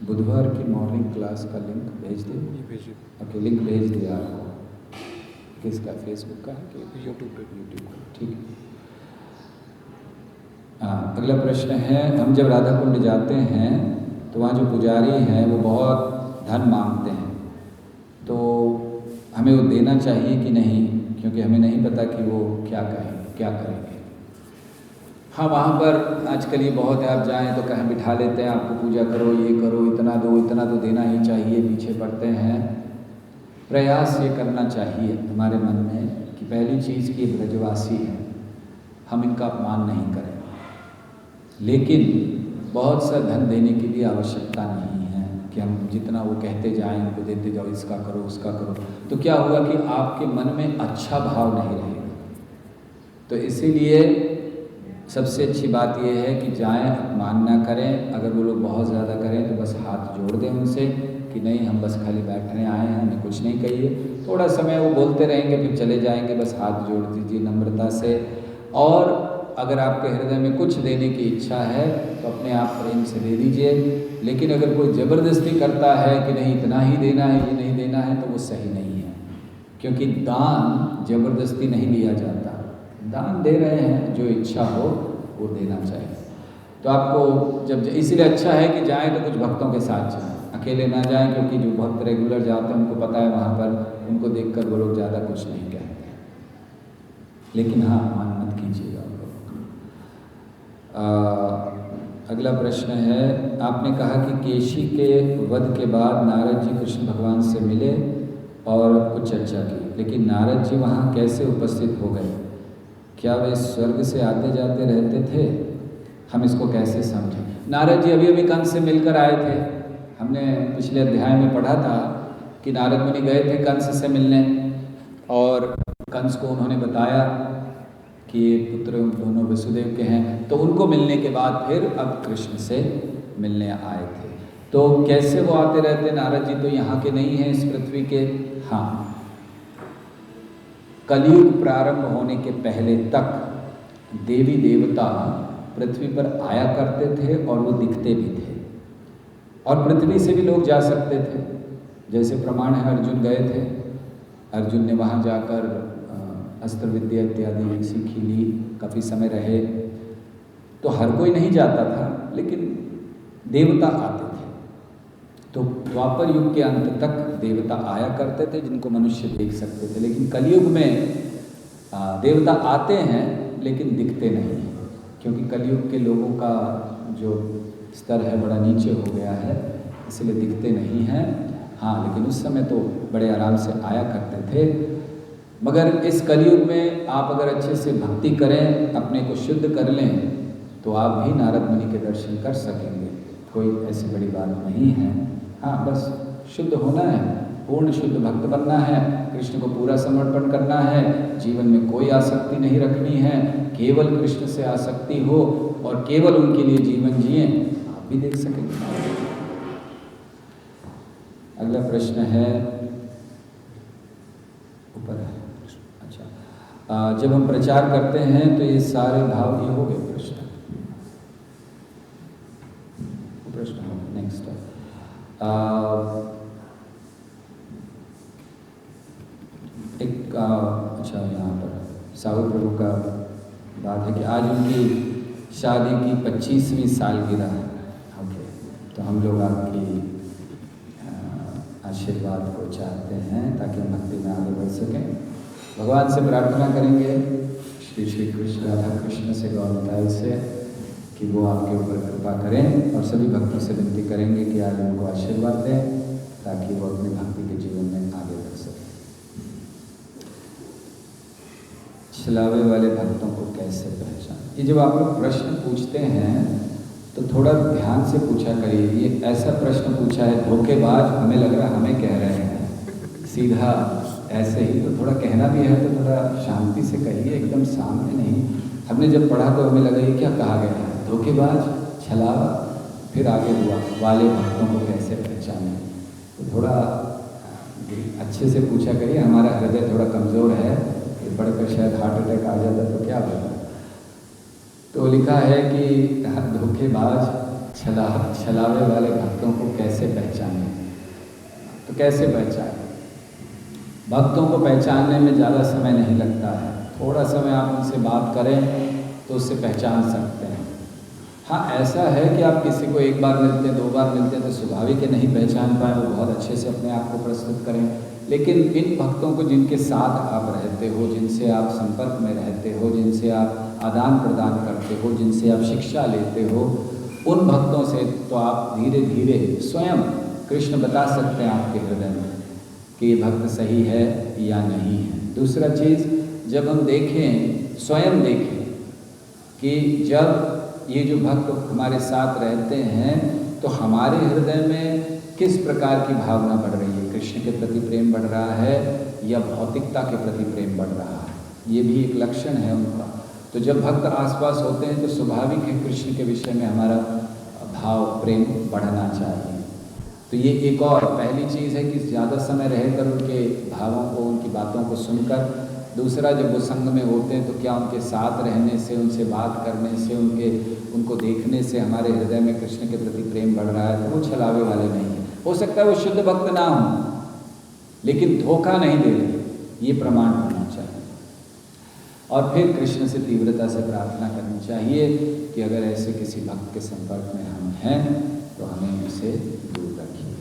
बुधवार की मॉर्निंग क्लास का लिंक भेज दे। भेजिए। ओके, लिंक भेज दिया आपको। किसका? फेसबुक का कि यूट्यूब पे? यूट्यूब का। ठीक है। हाँ, अगला प्रश्न है, हम जब राधा कुंड जाते हैं तो वहाँ जो पुजारी हैं वो बहुत धन मांगते हैं, तो हमें वो देना चाहिए कि नहीं? क्योंकि हमें नहीं पता कि वो क्या कहेंगे, क्या करेंगे। हाँ, वहाँ पर आजकल ये बहुत है, आप जाएँ तो कहीं बिठा लेते हैं, आपको पूजा करो, ये करो, इतना दो देना ही चाहिए, पीछे पड़ते हैं। प्रयास ये करना चाहिए हमारे मन में कि पहली चीज़ कि ब्रजवासी है, हम इनका अपमान नहीं करें, लेकिन बहुत सा धन देने की भी आवश्यकता नहीं है कि हम जितना वो कहते जाएं उनको देते जाओ, इसका करो उसका करो, तो क्या होगा कि आपके मन में अच्छा भाव नहीं रहेगा। तो इसीलिए सबसे अच्छी बात यह है कि जाएं, अपमान ना करें। अगर वो लोग बहुत ज़्यादा करें तो बस हाथ जोड़ दें उनसे कि नहीं, हम बस खाली बैठने आए हैं, हमें कुछ नहीं कहिए। थोड़ा समय वो बोलते रहेंगे, फिर चले जाएंगे, बस हाथ जोड़ दीजिए नम्रता से। और अगर आपके हृदय में कुछ देने की इच्छा है तो अपने आप प्रेम से दे दीजिए। लेकिन अगर कोई ज़बरदस्ती करता है कि नहीं इतना ही देना है, ये नहीं देना है, तो वो सही नहीं है, क्योंकि दान ज़बरदस्ती नहीं लिया जाता। दान दे रहे हैं, जो इच्छा हो वो देना चाहिए। तो आपको जब इसीलिए अच्छा है कि जाएं तो कुछ भक्तों के साथ जाएं, अकेले ना जाएं, क्योंकि जो भक्त रेगुलर जाते हैं उनको पता है वहाँ पर उनको देखकर वो लोग ज़्यादा कुछ नहीं कहते। लेकिन हाँ, मान मत कीजिएगा उन लोगों को। अगला प्रश्न है, आपने कहा कि केशी के वध के बाद नारद जी कृष्ण भगवान से मिले और कुछ चर्चा की, लेकिन नारद जी वहाँ कैसे उपस्थित हो गए? क्या वे स्वर्ग से आते जाते रहते थे? हम इसको कैसे समझें? नारद जी अभी अभी कंस से मिलकर आए थे। हमने पिछले अध्याय में पढ़ा था कि नारद मुनि गए थे कंस से मिलने, और कंस को उन्होंने बताया कि ये पुत्र दोनों वसुदेव के हैं। तो उनको मिलने के बाद फिर अब कृष्ण से मिलने आए थे। तो कैसे वो आते रहते? नारद जी तो यहाँ के नहीं हैं, इस पृथ्वी के। हाँ, कलयुग प्रारंभ होने के पहले तक देवी देवता पृथ्वी पर आया करते थे और वो दिखते भी थे, और पृथ्वी से भी लोग जा सकते थे। जैसे प्रमाण है, अर्जुन गए थे, अर्जुन ने वहाँ जाकर अस्त्र विद्या इत्यादि सीखी ली, काफ़ी समय रहे। तो हर कोई नहीं जाता था, लेकिन देवता आते थे। तो द्वापर युग के अंत तक देवता आया करते थे जिनको मनुष्य देख सकते थे। लेकिन कलयुग में देवता आते हैं लेकिन दिखते नहीं, क्योंकि कलयुग के लोगों का जो स्तर है बड़ा नीचे हो गया है, इसलिए दिखते नहीं हैं। हाँ, लेकिन उस समय तो बड़े आराम से आया करते थे। मगर इस कलयुग में आप अगर अच्छे से भक्ति करें, अपने को शुद्ध कर लें, तो आप भी नारद मुनि के दर्शन कर सकेंगे। कोई ऐसी बड़ी बात नहीं है। हाँ, बस शुद्ध होना है, पूर्ण शुद्ध भक्त बनना है, कृष्ण को पूरा समर्पण करना है, जीवन में कोई आसक्ति नहीं रखनी है, केवल कृष्ण से आसक्ति हो और केवल उनके लिए जीवन जिए, आप भी देख सकेंगे। अगला प्रश्न है, ऊपर है। अच्छा, जब हम प्रचार करते हैं तो ये सारे भाव, ये हो गए प्रश्न, हो नेक्स्ट है। अच्छा, यहाँ पर साहू प्रभु का बात है कि आज उनकी शादी की 25वीं सालगिरह है। ओके, तो हम लोग आपकी आशीर्वाद को चाहते हैं ताकि हम भक्ति में आगे बढ़ सकें। भगवान से प्रार्थना करेंगे, श्री श्री कृष्ण राधा कृष्ण से, गौरताल से, कि वो आपके ऊपर कृपा करें, और सभी भक्तों से विनती करेंगे कि आज उनको आशीर्वाद दें ताकि वो अपने भक्ति के जीवन में आगे बढ़ सकें। छलावे वाले भक्तों को कैसे पहचानें? ये जब आप लोग प्रश्न पूछते हैं तो थोड़ा ध्यान से पूछा करिए। ये ऐसा प्रश्न पूछा है धोखेबाज, हमें लग रहा है हमें कह रहे हैं सीधा ऐसे ही, तो थोड़ा कहना भी है तो थोड़ा शांति से कहिए, एकदम सामने नहीं। हमने जब पढ़ा तो हमें लगा ये क्या कहा गया है, धोखेबाज, छलावा, फिर आगे हुआ वाले भक्तों को कैसे पहचानें। तो थोड़ा अच्छे से पूछा करिए, हमारा हृदय थोड़ा कमज़ोर है, कि पढ़कर शायद हार्ट अटैक आ जाता तो क्या होगा। तो लिखा है कि धोखेबाज छलावे वाले भक्तों को कैसे पहचाने। तो कैसे पहचाने? भक्तों को पहचानने में ज़्यादा समय नहीं लगता है, थोड़ा समय आप उनसे बात करें तो उससे पहचान सकते हैं। हाँ, ऐसा है कि आप किसी को एक बार मिलते हैं, 2 बार मिलते हैं तो स्वाभाविक है नहीं पहचान पाए, वो बहुत अच्छे से अपने आप को प्रस्तुत करें। लेकिन इन भक्तों को जिनके साथ आप रहते हो, जिनसे आप संपर्क में रहते हो, जिनसे आप आदान प्रदान करते हो, जिनसे आप शिक्षा लेते हो, उन भक्तों से तो आप धीरे धीरे स्वयं कृष्ण बता सकते हैं आपके हृदय में कि ये भक्त सही है या नहीं है। दूसरा चीज़, जब हम देखें, स्वयं देखें कि जब ये जो भक्त हमारे साथ रहते हैं तो हमारे हृदय में किस प्रकार की भावना बढ़ रही है, कृष्ण के प्रति प्रेम बढ़ रहा है या भौतिकता के प्रति प्रेम बढ़ रहा है, ये भी एक लक्षण है उनका। तो जब भक्त आसपास होते हैं तो स्वाभाविक है कृष्ण के विषय में हमारा भाव प्रेम बढ़ना चाहिए। तो ये एक और पहली चीज़ है कि ज़्यादा समय रहकर उनके भावों को, उनकी बातों को सुनकर। दूसरा, जब वो संग में होते हैं तो क्या उनके साथ रहने से, उनसे बात करने से, उनको देखने से हमारे हृदय में कृष्ण के प्रति प्रेम बढ़ रहा है। तो वो छलावे वाले नहीं है। हो सकता है वो शुद्ध भक्त ना हो, लेकिन धोखा नहीं दे रहे, ये प्रमाण होना चाहिए। और फिर कृष्ण से तीव्रता से प्रार्थना करनी चाहिए कि अगर ऐसे किसी भक्त के संपर्क में हम हैं तो हमें उसे दूर रखिए।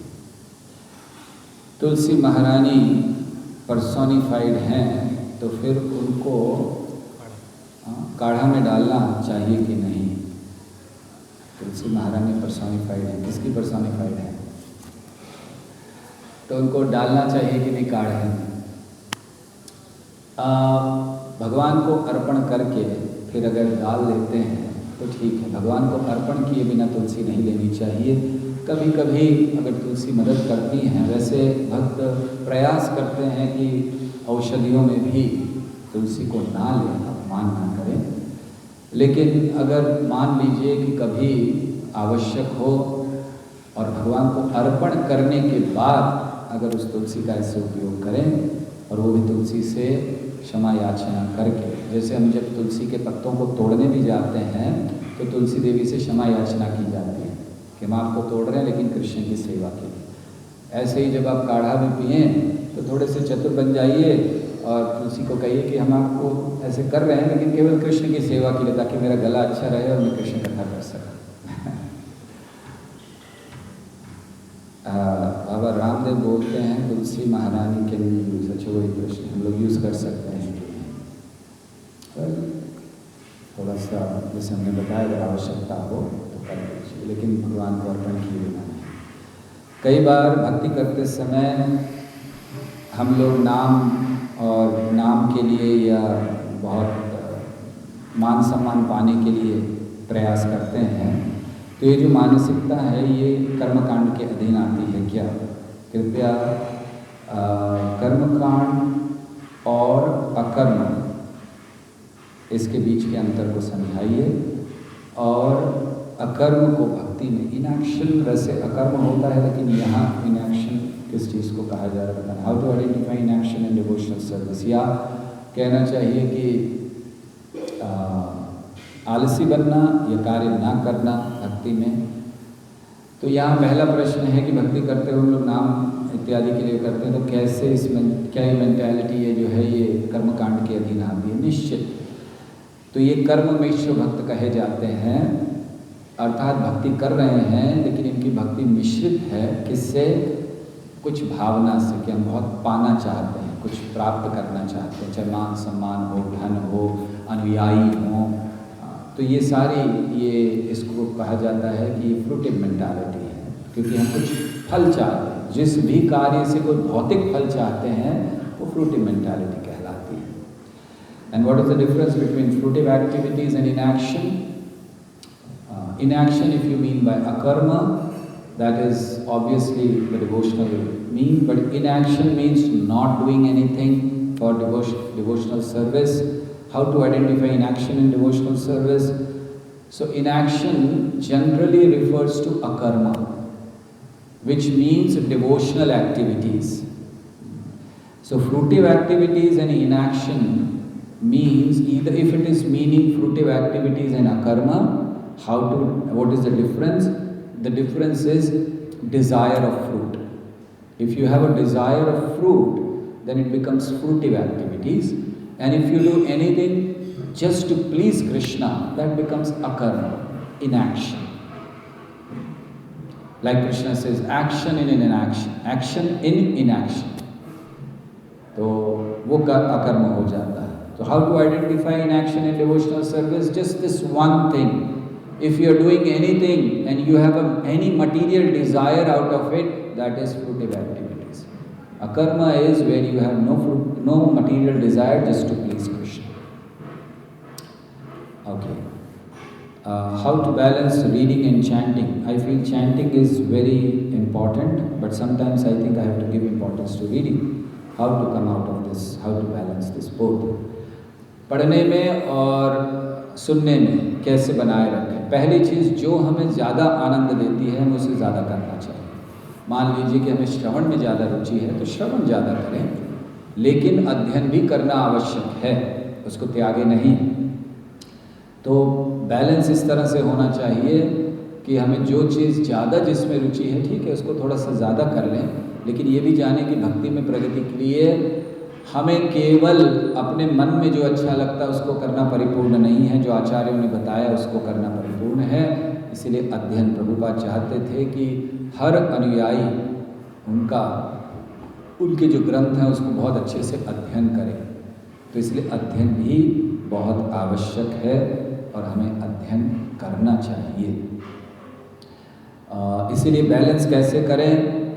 तुलसी महारानी पर्सोनिफाइड हैं, तो फिर उनको काढ़ा में डालना चाहिए कि नहीं? तुलसी महारानी पर्सोनिफाइड है, किसकी पर्सोनिफाइड है? तो उनको डालना चाहिए कि नहीं काढ़े में? भगवान को अर्पण करके फिर अगर डाल लेते हैं तो ठीक है। भगवान को अर्पण किए बिना तुलसी नहीं लेनी चाहिए। कभी कभी अगर तुलसी मदद करती हैं, वैसे भक्त प्रयास करते हैं कि औषधियों में भी तुलसी को ना लें, अपमान ना करें। लेकिन अगर मान लीजिए कि कभी आवश्यक हो और भगवान को अर्पण करने के बाद अगर उस तुलसी का ऐसे उपयोग करें, और वो भी तुलसी से क्षमा याचना करके, जैसे हम जब तुलसी के पत्तों को तोड़ने भी जाते हैं तो तुलसी देवी से क्षमा याचना की जाती है कि हम आपको तोड़ रहे हैं लेकिन कृष्ण की सेवा के लिए। ऐसे ही जब आप काढ़ा भी पिए तो थोड़े से चतुर बन जाइए और तुलसी को कहिए कि हम आपको ऐसे कर रहे हैं लेकिन केवल कृष्ण की सेवा के लिए, ताकि मेरा गला अच्छा रहे और मैं कृष्ण कथा कर सकूँ। बाबा रामदेव बोलते हैं तुलसी महारानी के लिए यूज, अच्छा वही प्रश्न हम लोग यूज़ कर सकते हैं। थोड़ा सा जैसे हमने बताया, अगर आवश्यकता हो तो कर लीजिए, लेकिन भगवान को अर्पण किए बिना नहीं। कई बार भक्ति करते समय हम लोग नाम के लिए या बहुत मान सम्मान पाने के लिए प्रयास करते हैं। तो ये जो मानसिकता है ये कर्मकांड के अधीन आती है क्या? कृपया कर्मकांड और अकर्म इसके बीच के अंतर को समझाइए। और अकर्म को भक्ति में इनएक्शन, वैसे अकर्म होता है लेकिन यहाँ इनएक्शन किस चीज़ को कहा जा रहा है? How to identify inaction in devotional service, या कहना चाहिए कि आलसी बनना या कार्य ना करना भक्ति में। तो यहाँ पहला प्रश्न है कि भक्ति करते हुए लोग नाम इत्यादि के लिए करते हैं, तो कैसे इसमें क्या ये मेंटालिटी है जो है ये कर्मकांड के अधीन आती है? निश्चित। तो ये कर्ममेश्वर भक्त कहे जाते हैं, अर्थात भक्ति कर रहे हैं लेकिन इनकी भक्ति मिश्रित है किससे? कुछ भावना से कि हम बहुत पाना चाहते हैं, कुछ प्राप्त करना चाहते हैं, चाहे मान सम्मान हो, धन हो, अनुयायी हो। तो ये सारी इसको कहा जाता है कि ये फ्रूटिव मेंटालिटी है, क्योंकि हम कुछ फल चाहते हैं। जिस भी कार्य से कोई भौतिक फल चाहते हैं वो फ्रूटिव मेंटालिटी कहलाती है। And what is the difference between fruitive activities and inaction? Inaction, if you mean by akarma, that is obviously the devotional mean, but inaction means not doing anything for devotional service. How to identify inaction in devotional service? So inaction generally refers to akarma. which means devotional activities. So fruitive activities and inaction means, either if it is meaning fruitive activities and akarma, what is the difference? The difference is desire of fruit. If you have a desire of fruit, then it becomes fruitive activities. And if you do anything just to please Krishna, that becomes akarma, inaction. Like Krishna says, action in inaction, action in inaction. तो वो अकर्म हो जाता है. So how to identify inaction in devotional service? Just this one thing. If you are doing anything and you have any material desire out of it, that is fruitive activities. Akarma is where you have no material desire, just to please Krishna. Okay. How to balance reading and chanting? I feel chanting is very important, but sometimes I think I have to give importance to reading. How to come out of this? How to balance this both? पढ़ने में और सुनने में कैसे बनाए रखें? पहली चीज़, जो हमें ज़्यादा आनंद देती है हमें उसे ज़्यादा करना चाहिए. मान लीजिए कि हमें श्रवण में ज़्यादा रुचि है तो श्रवण ज़्यादा करें, लेकिन अध्ययन भी करना आवश्यक है, उसको त्यागे नहीं. तो बैलेंस इस तरह से होना चाहिए कि हमें जो चीज़ ज़्यादा जिसमें रुचि है, ठीक है, उसको थोड़ा सा ज़्यादा कर लें, लेकिन ये भी जाने कि भक्ति में प्रगति के लिए हमें केवल अपने मन में जो अच्छा लगता है उसको करना परिपूर्ण नहीं है, जो आचार्यों ने बताया उसको करना परिपूर्ण है. इसलिए अध्ययन प्रभुपाद चाहते थे कि हर अनुयायी उनके जो ग्रंथ हैं उसको बहुत अच्छे से अध्ययन करें. तो इसलिए अध्ययन भी बहुत आवश्यक है और हमें अध्ययन करना चाहिए. इसीलिए बैलेंस कैसे करें?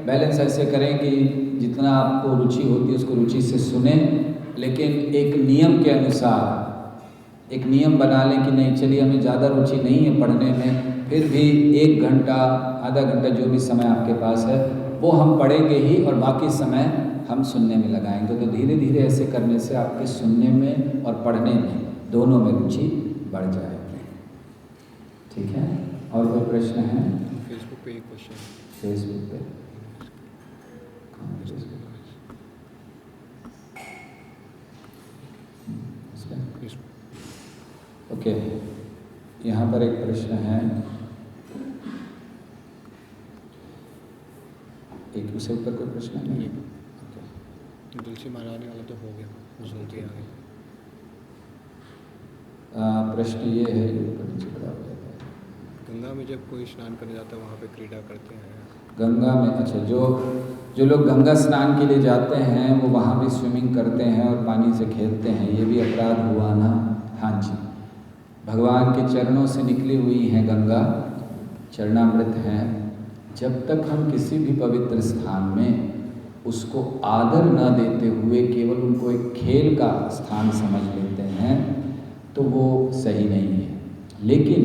बैलेंस ऐसे करें कि जितना आपको रुचि होती है उसको रुचि से सुने, लेकिन एक नियम के अनुसार एक नियम बना लें कि नहीं, चलिए हमें ज़्यादा रुचि नहीं है पढ़ने में, फिर भी 1 घंटा आधा घंटा जो भी समय आपके पास है वो हम पढ़ेंगे ही और बाकी समय हम सुनने में लगाएंगे. तो धीरे धीरे ऐसे करने से आपके सुनने में और पढ़ने में दोनों में रुचि बढ़ जाएगी. ठीक है, और कोई प्रश्न है? फेसबुक पे एक क्वेश्चन. फेसबुक पे ओके, यहाँ पर एक प्रश्न है, एक उसे ऊपर कोई प्रश्न नहीं. तुलसी महारानी वाला तो हो गया, सुनते आ गए. प्रश्न ये है, ऊपर नीचे खड़ा हो जाता है. गंगा में जब कोई स्नान करने जाता है वहाँ पे क्रीड़ा करते हैं. गंगा में, अच्छा, जो लोग गंगा स्नान के लिए जाते हैं वो वहाँ भी स्विमिंग करते हैं और पानी से खेलते हैं, ये भी अपराध हुआ ना? हाँ जी, भगवान के चरणों से निकली हुई हैं गंगा, चरणामृत हैं. जब तक हम किसी भी पवित्र स्थान में उसको आदर न देते हुए केवल उनको एक खेल का स्थान समझ लेते हैं तो वो सही नहीं है. लेकिन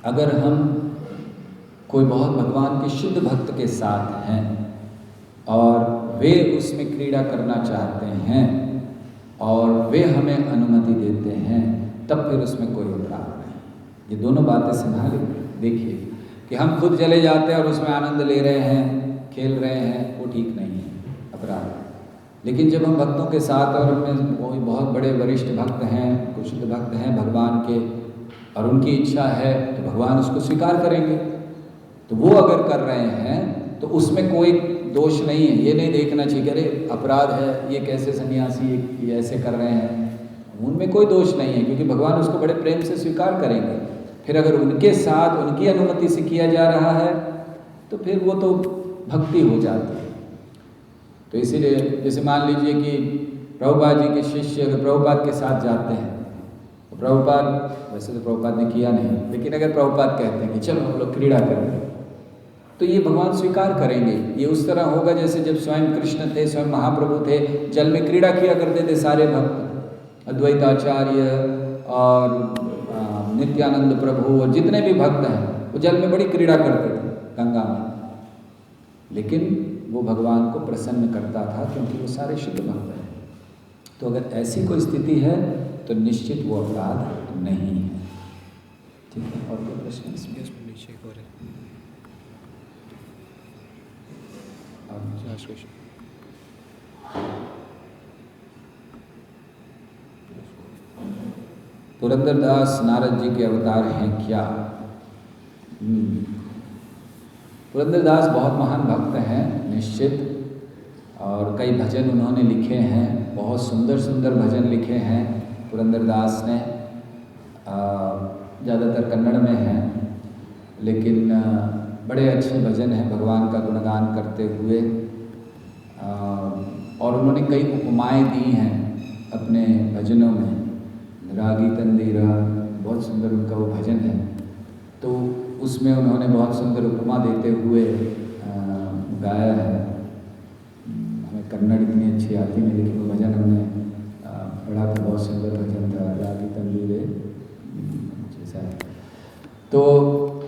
अगर हम कोई बहुत भगवान के शुद्ध भक्त के साथ हैं और वे उसमें क्रीड़ा करना चाहते हैं और वे हमें अनुमति देते हैं, तब फिर उसमें कोई अपराध नहीं. ये दोनों बातें संभाल देखिए कि हम खुद चले जाते हैं और उसमें आनंद ले रहे हैं, खेल रहे हैं, वो ठीक नहीं है, अपराध. लेकिन जब हम भक्तों के साथ और उनमें कोई बहुत बड़े वरिष्ठ भक्त हैं, कुछ शुद्ध भक्त हैं भगवान के, और उनकी इच्छा है तो भगवान उसको स्वीकार करेंगे. तो वो अगर कर रहे हैं तो उसमें कोई दोष नहीं है. ये नहीं देखना चाहिए अरे अपराध है, ये कैसे सन्यासी ये ऐसे कर रहे हैं. उनमें कोई दोष नहीं है, क्योंकि भगवान उसको बड़े प्रेम से स्वीकार करेंगे. फिर अगर उनके साथ उनकी अनुमति से किया जा रहा है तो फिर वो तो भक्ति हो जाती है. तो इसीलिए जैसे मान लीजिए कि प्रभुपाद जी के शिष्य अगर प्रभुपाद के साथ जाते हैं तो प्रभुपाद, वैसे तो प्रभुपाद ने किया नहीं, लेकिन अगर प्रभुपाद कहते हैं कि चलो हम लोग क्रीड़ा करें, तो ये भगवान स्वीकार करेंगे. ये उस तरह होगा जैसे जब स्वयं कृष्ण थे, स्वयं महाप्रभु थे, जल में क्रीड़ा किया करते थे सारे भक्त, अद्वैताचार्य और नित्यानंद प्रभु और जितने भी भक्त हैं वो जल में बड़ी क्रीड़ा करते थे गंगा में. लेकिन वो भगवान को प्रसन्न करता था क्योंकि वो सारे शुद्ध भक्त हैं. तो अगर ऐसी कोई स्थिति है तो निश्चित वो अपराध नहीं है. ठीक है, और कोई प्रश्न इसमें? नीचे एक और है. Last question. पुरंदरदास नारद जी के अवतार हैं क्या? पुरंदरदास बहुत महान भक्त हैं निश्चित, और कई भजन उन्होंने लिखे हैं, बहुत सुंदर सुंदर भजन लिखे हैं पुरंदरदास ने। ज़्यादातर कन्नड़ में हैं, लेकिन बड़े अच्छे भजन हैं भगवान का गुणगान करते हुए। और उन्होंने कई उपमाएं दी हैं अपने भजनों में। रागी तंदीरा बहुत सुंदर उनका वो भजन है, तो उसमें उन्होंने बहुत सुंदर उपमा देते हुए गाया है। हमें कन्नड़ इतनी अच्छी आती नहीं, लेकिन वो भजन हमने पढ़ा था, बहुत सुंदर भजन था, रागी तंदीरे जैसा। तो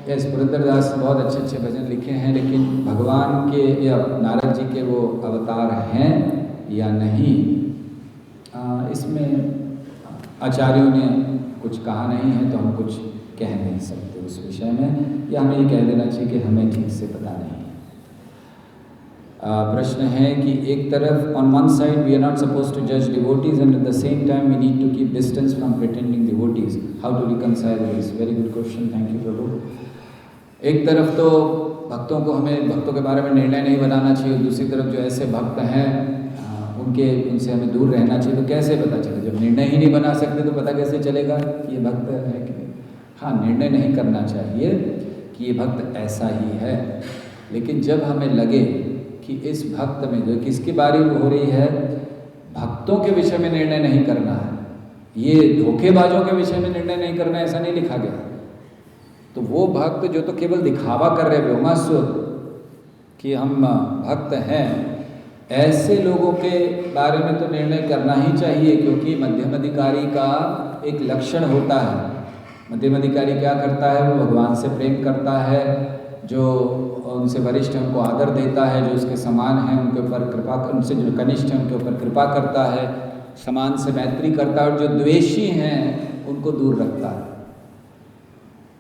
इस पुरंदरदास ने बहुत अच्छे अच्छे भजन लिखे हैं, लेकिन भगवान के या नारद जी के वो अवतार हैं या नहीं, इसमें आचार्यों ने कुछ कहा नहीं है, तो हम कुछ कह नहीं सकते उस विषय में, या हमें ये कह देना चाहिए कि हमें ठीक से पता नहीं है। प्रश्न है कि एक तरफ on one side we are not suppose to जज devotees and at the same time we need to keep distance from pretending devotees, how to reconcile this? Very good question, thank you Prabhu. एक तरफ तो भक्तों को, हमें भक्तों के बारे में निर्णय नहीं बनाना चाहिए, दूसरी तरफ जो ऐसे भक्त हैं उनसे हमें दूर रहना चाहिए। तो कैसे पता चले? जब निर्णय ही नहीं बना सकते तो पता कैसे चलेगा कि ये भक्त है कि नहीं? हाँ, निर्णय नहीं करना चाहिए कि ये भक्त ऐसा ही है, लेकिन जब हमें लगे कि इस भक्त में जो किसकी बारी हो रही है, भक्तों के विषय में निर्णय नहीं करना है, ये धोखेबाजों के विषय में निर्णय नहीं करना, ऐसा नहीं लिखा गया। तो वो भक्त जो तो केवल दिखावा कर रहे व्योमासुर कि हम भक्त हैं, ऐसे लोगों के बारे में तो निर्णय करना ही चाहिए, क्योंकि मध्यम अधिकारी का एक लक्षण होता है। मध्यम अधिकारी क्या करता है? वो भगवान से प्रेम करता है, जो उनसे वरिष्ठ है उनको आदर देता है, जो उसके समान हैं उनके ऊपर कृपा, उनसे जो कनिष्ठ हैं उनके ऊपर कृपा करता है, समान से मैत्री करता है, और जो द्वेषी हैं उनको दूर रखता है।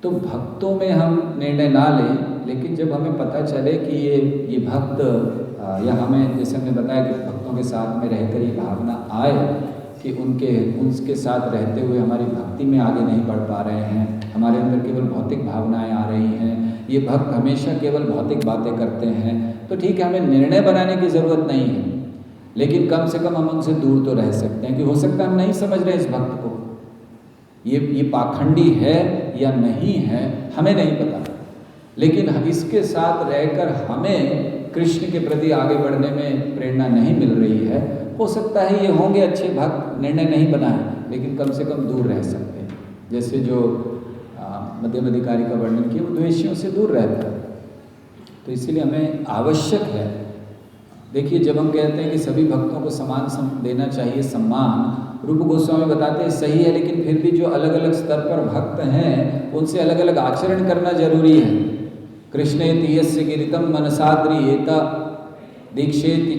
तो भक्तों में हम निर्णय ना लें, लेकिन जब हमें पता चले कि ये भक्त, या हमें जैसे हमने बताया कि भक्तों के साथ में रहकर ये भावना आए कि उनके साथ रहते हुए हमारी भक्ति में आगे नहीं बढ़ पा रहे हैं, हमारे अंदर केवल भौतिक भावनाएं आ रही हैं, ये भक्त हमेशा केवल भौतिक बातें करते हैं, तो ठीक है, हमें निर्णय बनाने की ज़रूरत नहीं है, लेकिन कम से कम हम उनसे दूर तो रह सकते हैं। कि हो सकता है हम नहीं समझ रहे इस भक्त को, ये पाखंडी है या नहीं है हमें नहीं पता, लेकिन इसके साथ रहकर हमें कृष्ण के प्रति आगे बढ़ने में प्रेरणा नहीं मिल रही है। हो सकता है ये होंगे अच्छे भक्त, निर्णय नहीं बनाए, लेकिन कम से कम दूर रह सकते हैं। जैसे जो मध्यम अधिकारी का वर्णन किया, वो द्वेषियों से दूर रहता है। तो इसीलिए हमें आवश्यक है, देखिए जब हम कहते हैं कि सभी भक्तों को समान देना चाहिए सम्मान, रूप गोस्वामी बताते हैं सही है, लेकिन फिर भी जो अलग अलग स्तर पर भक्त हैं उनसे अलग अलग आचरण करना जरूरी है। कृष्णेति यस्य गिरितम मनसाद्रियेत दीक्षेस्ति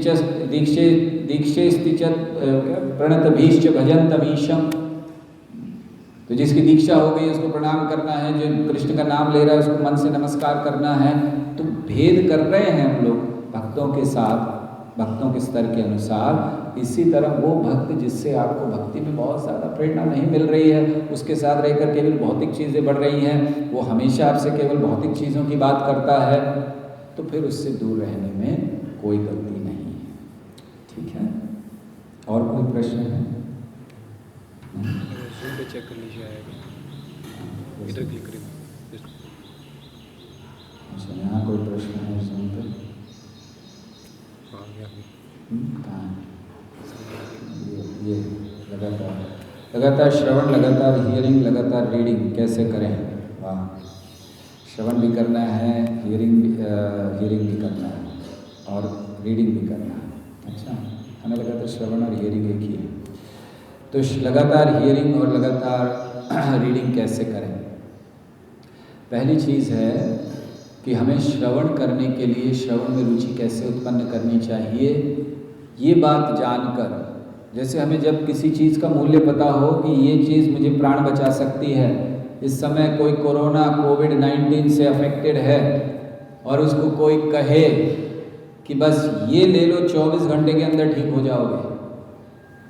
च प्रणतभीश्च भजन्तमीशम। तो जिसकी दीक्षा हो गई उसको प्रणाम करना है, जो कृष्ण का नाम ले रहा है उसको मन से नमस्कार करना है। तो भेद कर रहे हैं हम लोग भक्तों के साथ, भक्तों के स्तर के अनुसार। इसी तरह वो भक्त जिससे आपको भक्ति में बहुत ज़्यादा प्रेरणा नहीं मिल रही है, उसके साथ रहकर केवल भौतिक चीज़ें बढ़ रही हैं, वो हमेशा आपसे केवल भौतिक चीज़ों की बात करता है, तो फिर उससे दूर रहने में कोई गलती नहीं है। ठीक है, और कोई प्रश्न है? पे चेक कर लीजिए, आएगा इधर क्लिक करें। अच्छा, यहाँ कोई प्रश्न है Zoom पे? हाँ, कहाँ है? ये लगातार श्रवण, लगातार हियरिंग, लगातार रीडिंग कैसे करें? वाह, श्रवण भी करना है, हियरिंग भी करना है और रीडिंग भी करना है। अच्छा, हमें लगातार श्रवण और हियरिंग एक ही है, तो लगातार हियरिंग और लगातार रीडिंग कैसे करें? पहली चीज़ है कि हमें श्रवण करने के लिए श्रवण में रुचि कैसे उत्पन्न करनी चाहिए, ये बात जानकर, जैसे हमें जब किसी चीज़ का मूल्य पता हो कि ये चीज़ मुझे प्राण बचा सकती है, इस समय कोई कोरोना कोविड-19 से अफेक्टेड है और उसको कोई कहे कि बस ये ले लो 24 घंटे के अंदर ठीक हो जाओगे,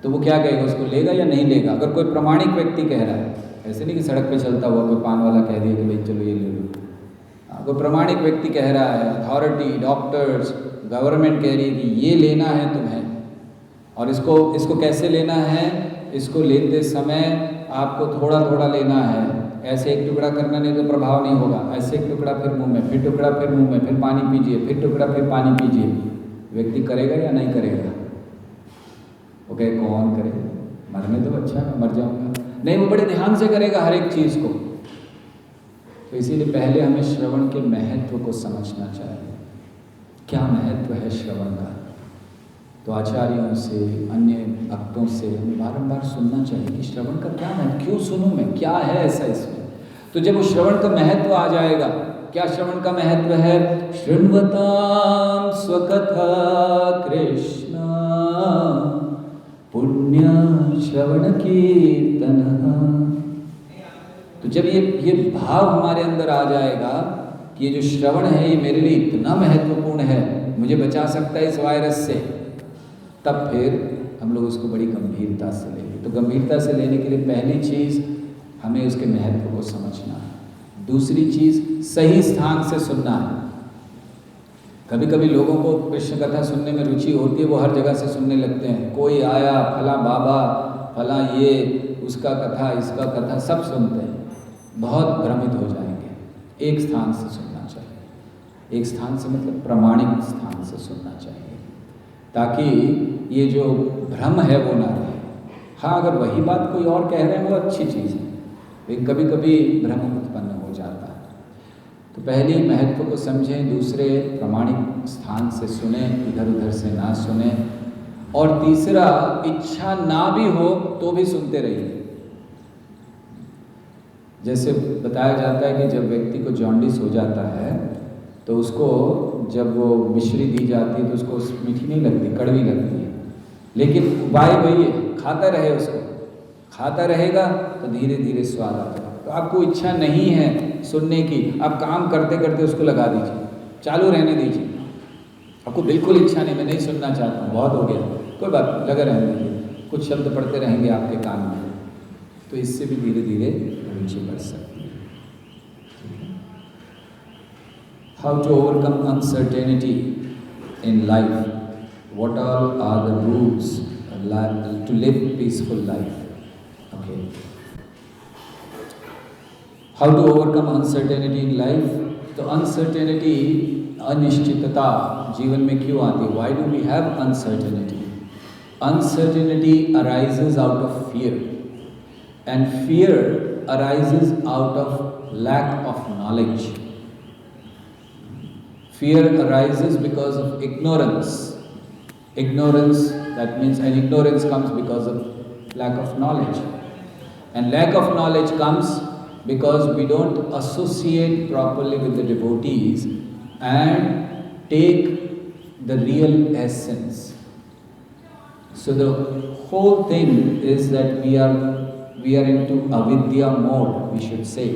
तो वो क्या कहेगा, उसको लेगा या नहीं लेगा? अगर कोई प्रामाणिक व्यक्ति कह रहा है, ऐसे नहीं कि सड़क पे चलता हुआ कोई पान वाला कह दिया कि भाई चलो ये ले लो। कोई प्रामाणिक व्यक्ति कह रहा है, अथॉरिटी, डॉक्टर्स, गवर्नमेंट कह रही है कि ये लेना है तुम्हें, और इसको कैसे लेना है, इसको लेते समय आपको थोड़ा थोड़ा लेना है, ऐसे एक टुकड़ा करना नहीं तो प्रभाव नहीं होगा, ऐसे एक टुकड़ा फिर मुंह में, फिर टुकड़ा फिर मुंह में, फिर पानी पीजिए, फिर टुकड़ा फिर पानी पीजिए। व्यक्ति करेगा या नहीं करेगा? वो कहे कौन करे, मरने तो अच्छा मैं मर जाऊंगा। नहीं, वो बड़े ध्यान से करेगा हर एक चीज़ को। तो इसीलिए पहले हमें श्रवण के महत्व को समझना चाहिए। क्या महत्व है श्रवण का? तो आचार्यों से, अन्य भक्तों से हमें बारंबार सुनना चाहिए कि श्रवण का क्या महत्व, क्यों सुनूं मैं, क्या है ऐसा इसमें। तो जब वो श्रवण का महत्व आ जाएगा, क्या श्रवण का महत्व है? शृण्वतां स्वकथा कृष्ण पुण्य श्रवण कीर्तन। तो जब ये भाव हमारे अंदर आ जाएगा कि ये जो श्रवण है ये मेरे लिए इतना महत्वपूर्ण है, मुझे बचा सकता है इस वायरस से, तब फिर हम लोग उसको बड़ी गंभीरता से लेंगे। तो गंभीरता से लेने के लिए पहली चीज़ हमें उसके महत्व को समझना है। दूसरी चीज़ सही स्थान से सुनना है। कभी कभी लोगों को कृष्ण कथा सुनने में रुचि होती है, वो हर जगह से सुनने लगते हैं। कोई आया, फला बाबा, फला ये, उसका कथा, इसका कथा, सब सुनते हैं, बहुत भ्रमित हो जाएंगे। एक स्थान से सुनना चाहिए। एक स्थान से मतलब प्रामाणिक स्थान से सुनना चाहिए, ताकि ये जो भ्रम है वो ना रहे। हाँ, अगर वही बात कोई और कह रहे हैं वो अच्छी चीज़ है, लेकिन कभी कभी भ्रम उत्पन्न हो जाता है। तो पहले महत्व को समझें, दूसरे प्रामाणिक स्थान से सुने, इधर उधर से ना सुने, और तीसरा इच्छा ना भी हो तो भी सुनते रहिए। जैसे बताया जाता है कि जब व्यक्ति को जॉन्डिस हो जाता है तो उसको जब वो मिश्री दी जाती है तो उसको मीठी नहीं लगती, कड़वी लगती है, लेकिन उपाय वही है, खाता रहे उसको, खाता रहेगा तो धीरे धीरे स्वाद आ जाएगा। तो आपको इच्छा नहीं है सुनने की, आप काम करते करते उसको लगा दीजिए, चालू रहने दीजिए। आपको बिल्कुल इच्छा नहीं, मैं नहीं सुनना चाहता हूँ, बहुत हो गया, कोई बात नहीं, लगा रहने दीजिए, कुछ शब्द पढ़ते रहेंगे आपके कान में, तो इससे भी धीरे धीरे रुचि बढ़ सकती है। How to overcome uncertainty in life? What all are the rules to live peaceful life? Okay. How to overcome uncertainty in life? तो uncertainty, अनिश्चितता जीवन में क्यों आती है? Why do we have uncertainty? Uncertainty arises out of fear, and fear arises out of lack of knowledge. Fear arises because of ignorance. Ignorance, that means, and ignorance comes because of lack of knowledge. And lack of knowledge comes because we don't associate properly with the devotees and take the real essence. So the whole thing is that we are into avidya mode, we should say.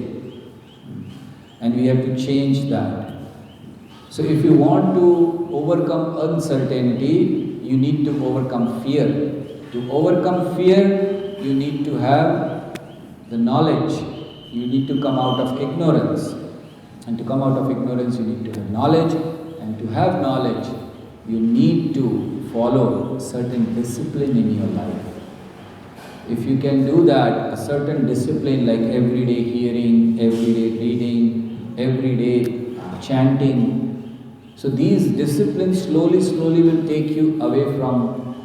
And we have to change that. So if you want to overcome uncertainty, you need to overcome fear. To overcome fear, you need to have the knowledge. You need to come out of ignorance. And to come out of ignorance, you need to have knowledge. And to have knowledge, you need to follow certain discipline in your life. If you can do that, a certain discipline like everyday hearing, everyday reading, everyday chanting, so these disciplines slowly will take you away from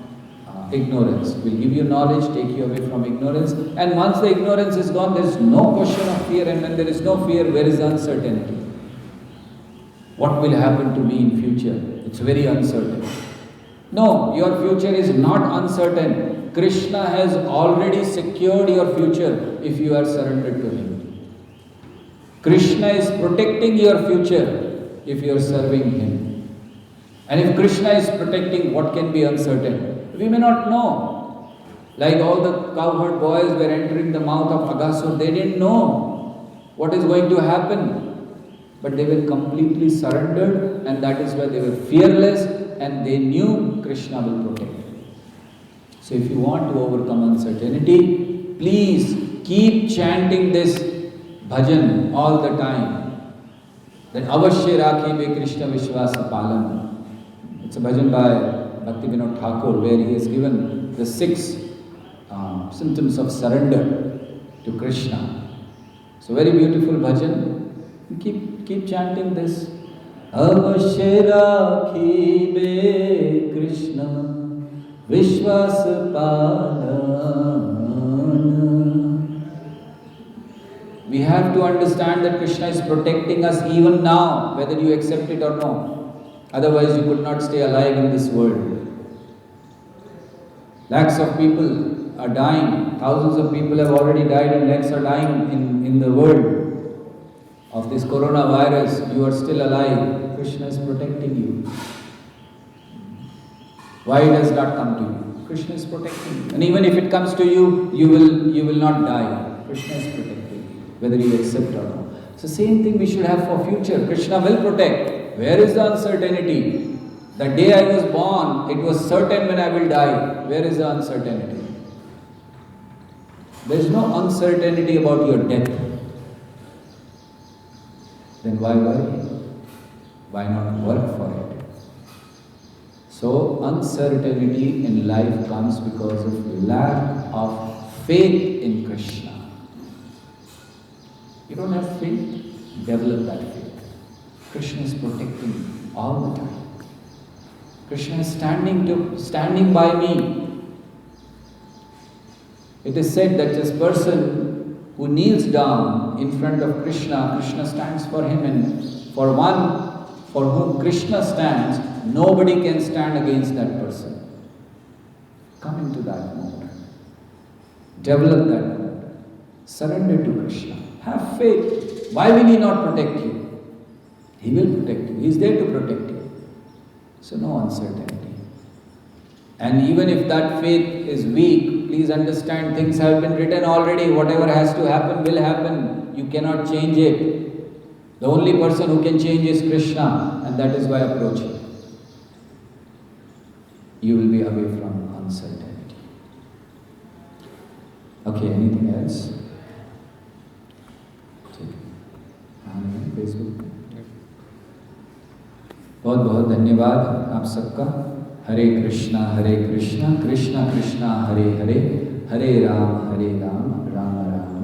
ignorance, will give you knowledge, take you away from ignorance. And once the ignorance is gone, there is no question of fear. And when there is no fear, where is uncertainty? What will happen to me in future? It's very uncertain. No, your future is not uncertain. Krishna has already secured your future if you are surrendered to Him. Krishna is protecting your future if you are serving Him. And if Krishna is protecting, what can be uncertain? We may not know. Like all the cowherd boys were entering the mouth of Aghasur, they didn't know what is going to happen. But they were completely surrendered, and that is why they were fearless, and they knew Krishna will protect them. So if you want to overcome uncertainty, please keep chanting this bhajan all the time. Then avashya rakhibe Krishna Vishwasa Palan. It's a bhajan by Bhakti Vinod Thakur where he has given the 6 symptoms of surrender to Krishna. So very beautiful bhajan. Keep chanting this. Avashya rakhibe Krishna Vishwas Palan. We have to understand that Krishna is protecting us even now, whether you accept it or not. Otherwise, you could not stay alive in this world. Lakhs of people are dying. Thousands of people have already died and lakhs are dying in the world of this coronavirus. You are still alive. Krishna is protecting you. Why does not come to you? Krishna is protecting you. And even if it comes to you, you will not die. Krishna is protecting you, whether you accept or not. So same thing we should have for future. Krishna will protect. Where is the uncertainty? The day I was born, it was certain when I will die. Where is the uncertainty? There is no uncertainty about your death. Then why worry? Why not work for it? So uncertainty in life comes because of lack of faith in Krishna. You don't have faith? Develop that faith. Krishna is protecting you all the time. Krishna is standing by me. It is said that this person who kneels down in front of Krishna, Krishna stands for him, and for one for whom Krishna stands, nobody can stand against that person. Come into that mode. Develop that mode. Surrender to Krishna. Have faith. Why will He not protect you? He will protect you. He is there to protect you. So no uncertainty. And even if that faith is weak, please understand things have been written already. Whatever has to happen will happen. You cannot change it. The only person who can change is Krishna, and that is why approach Him. You will be away from uncertainty. Okay, anything else? Facebook बहुत बहुत धन्यवाद आप सबका। हरे कृष्णा कृष्णा कृष्णा हरे हरे, हरे राम राम राम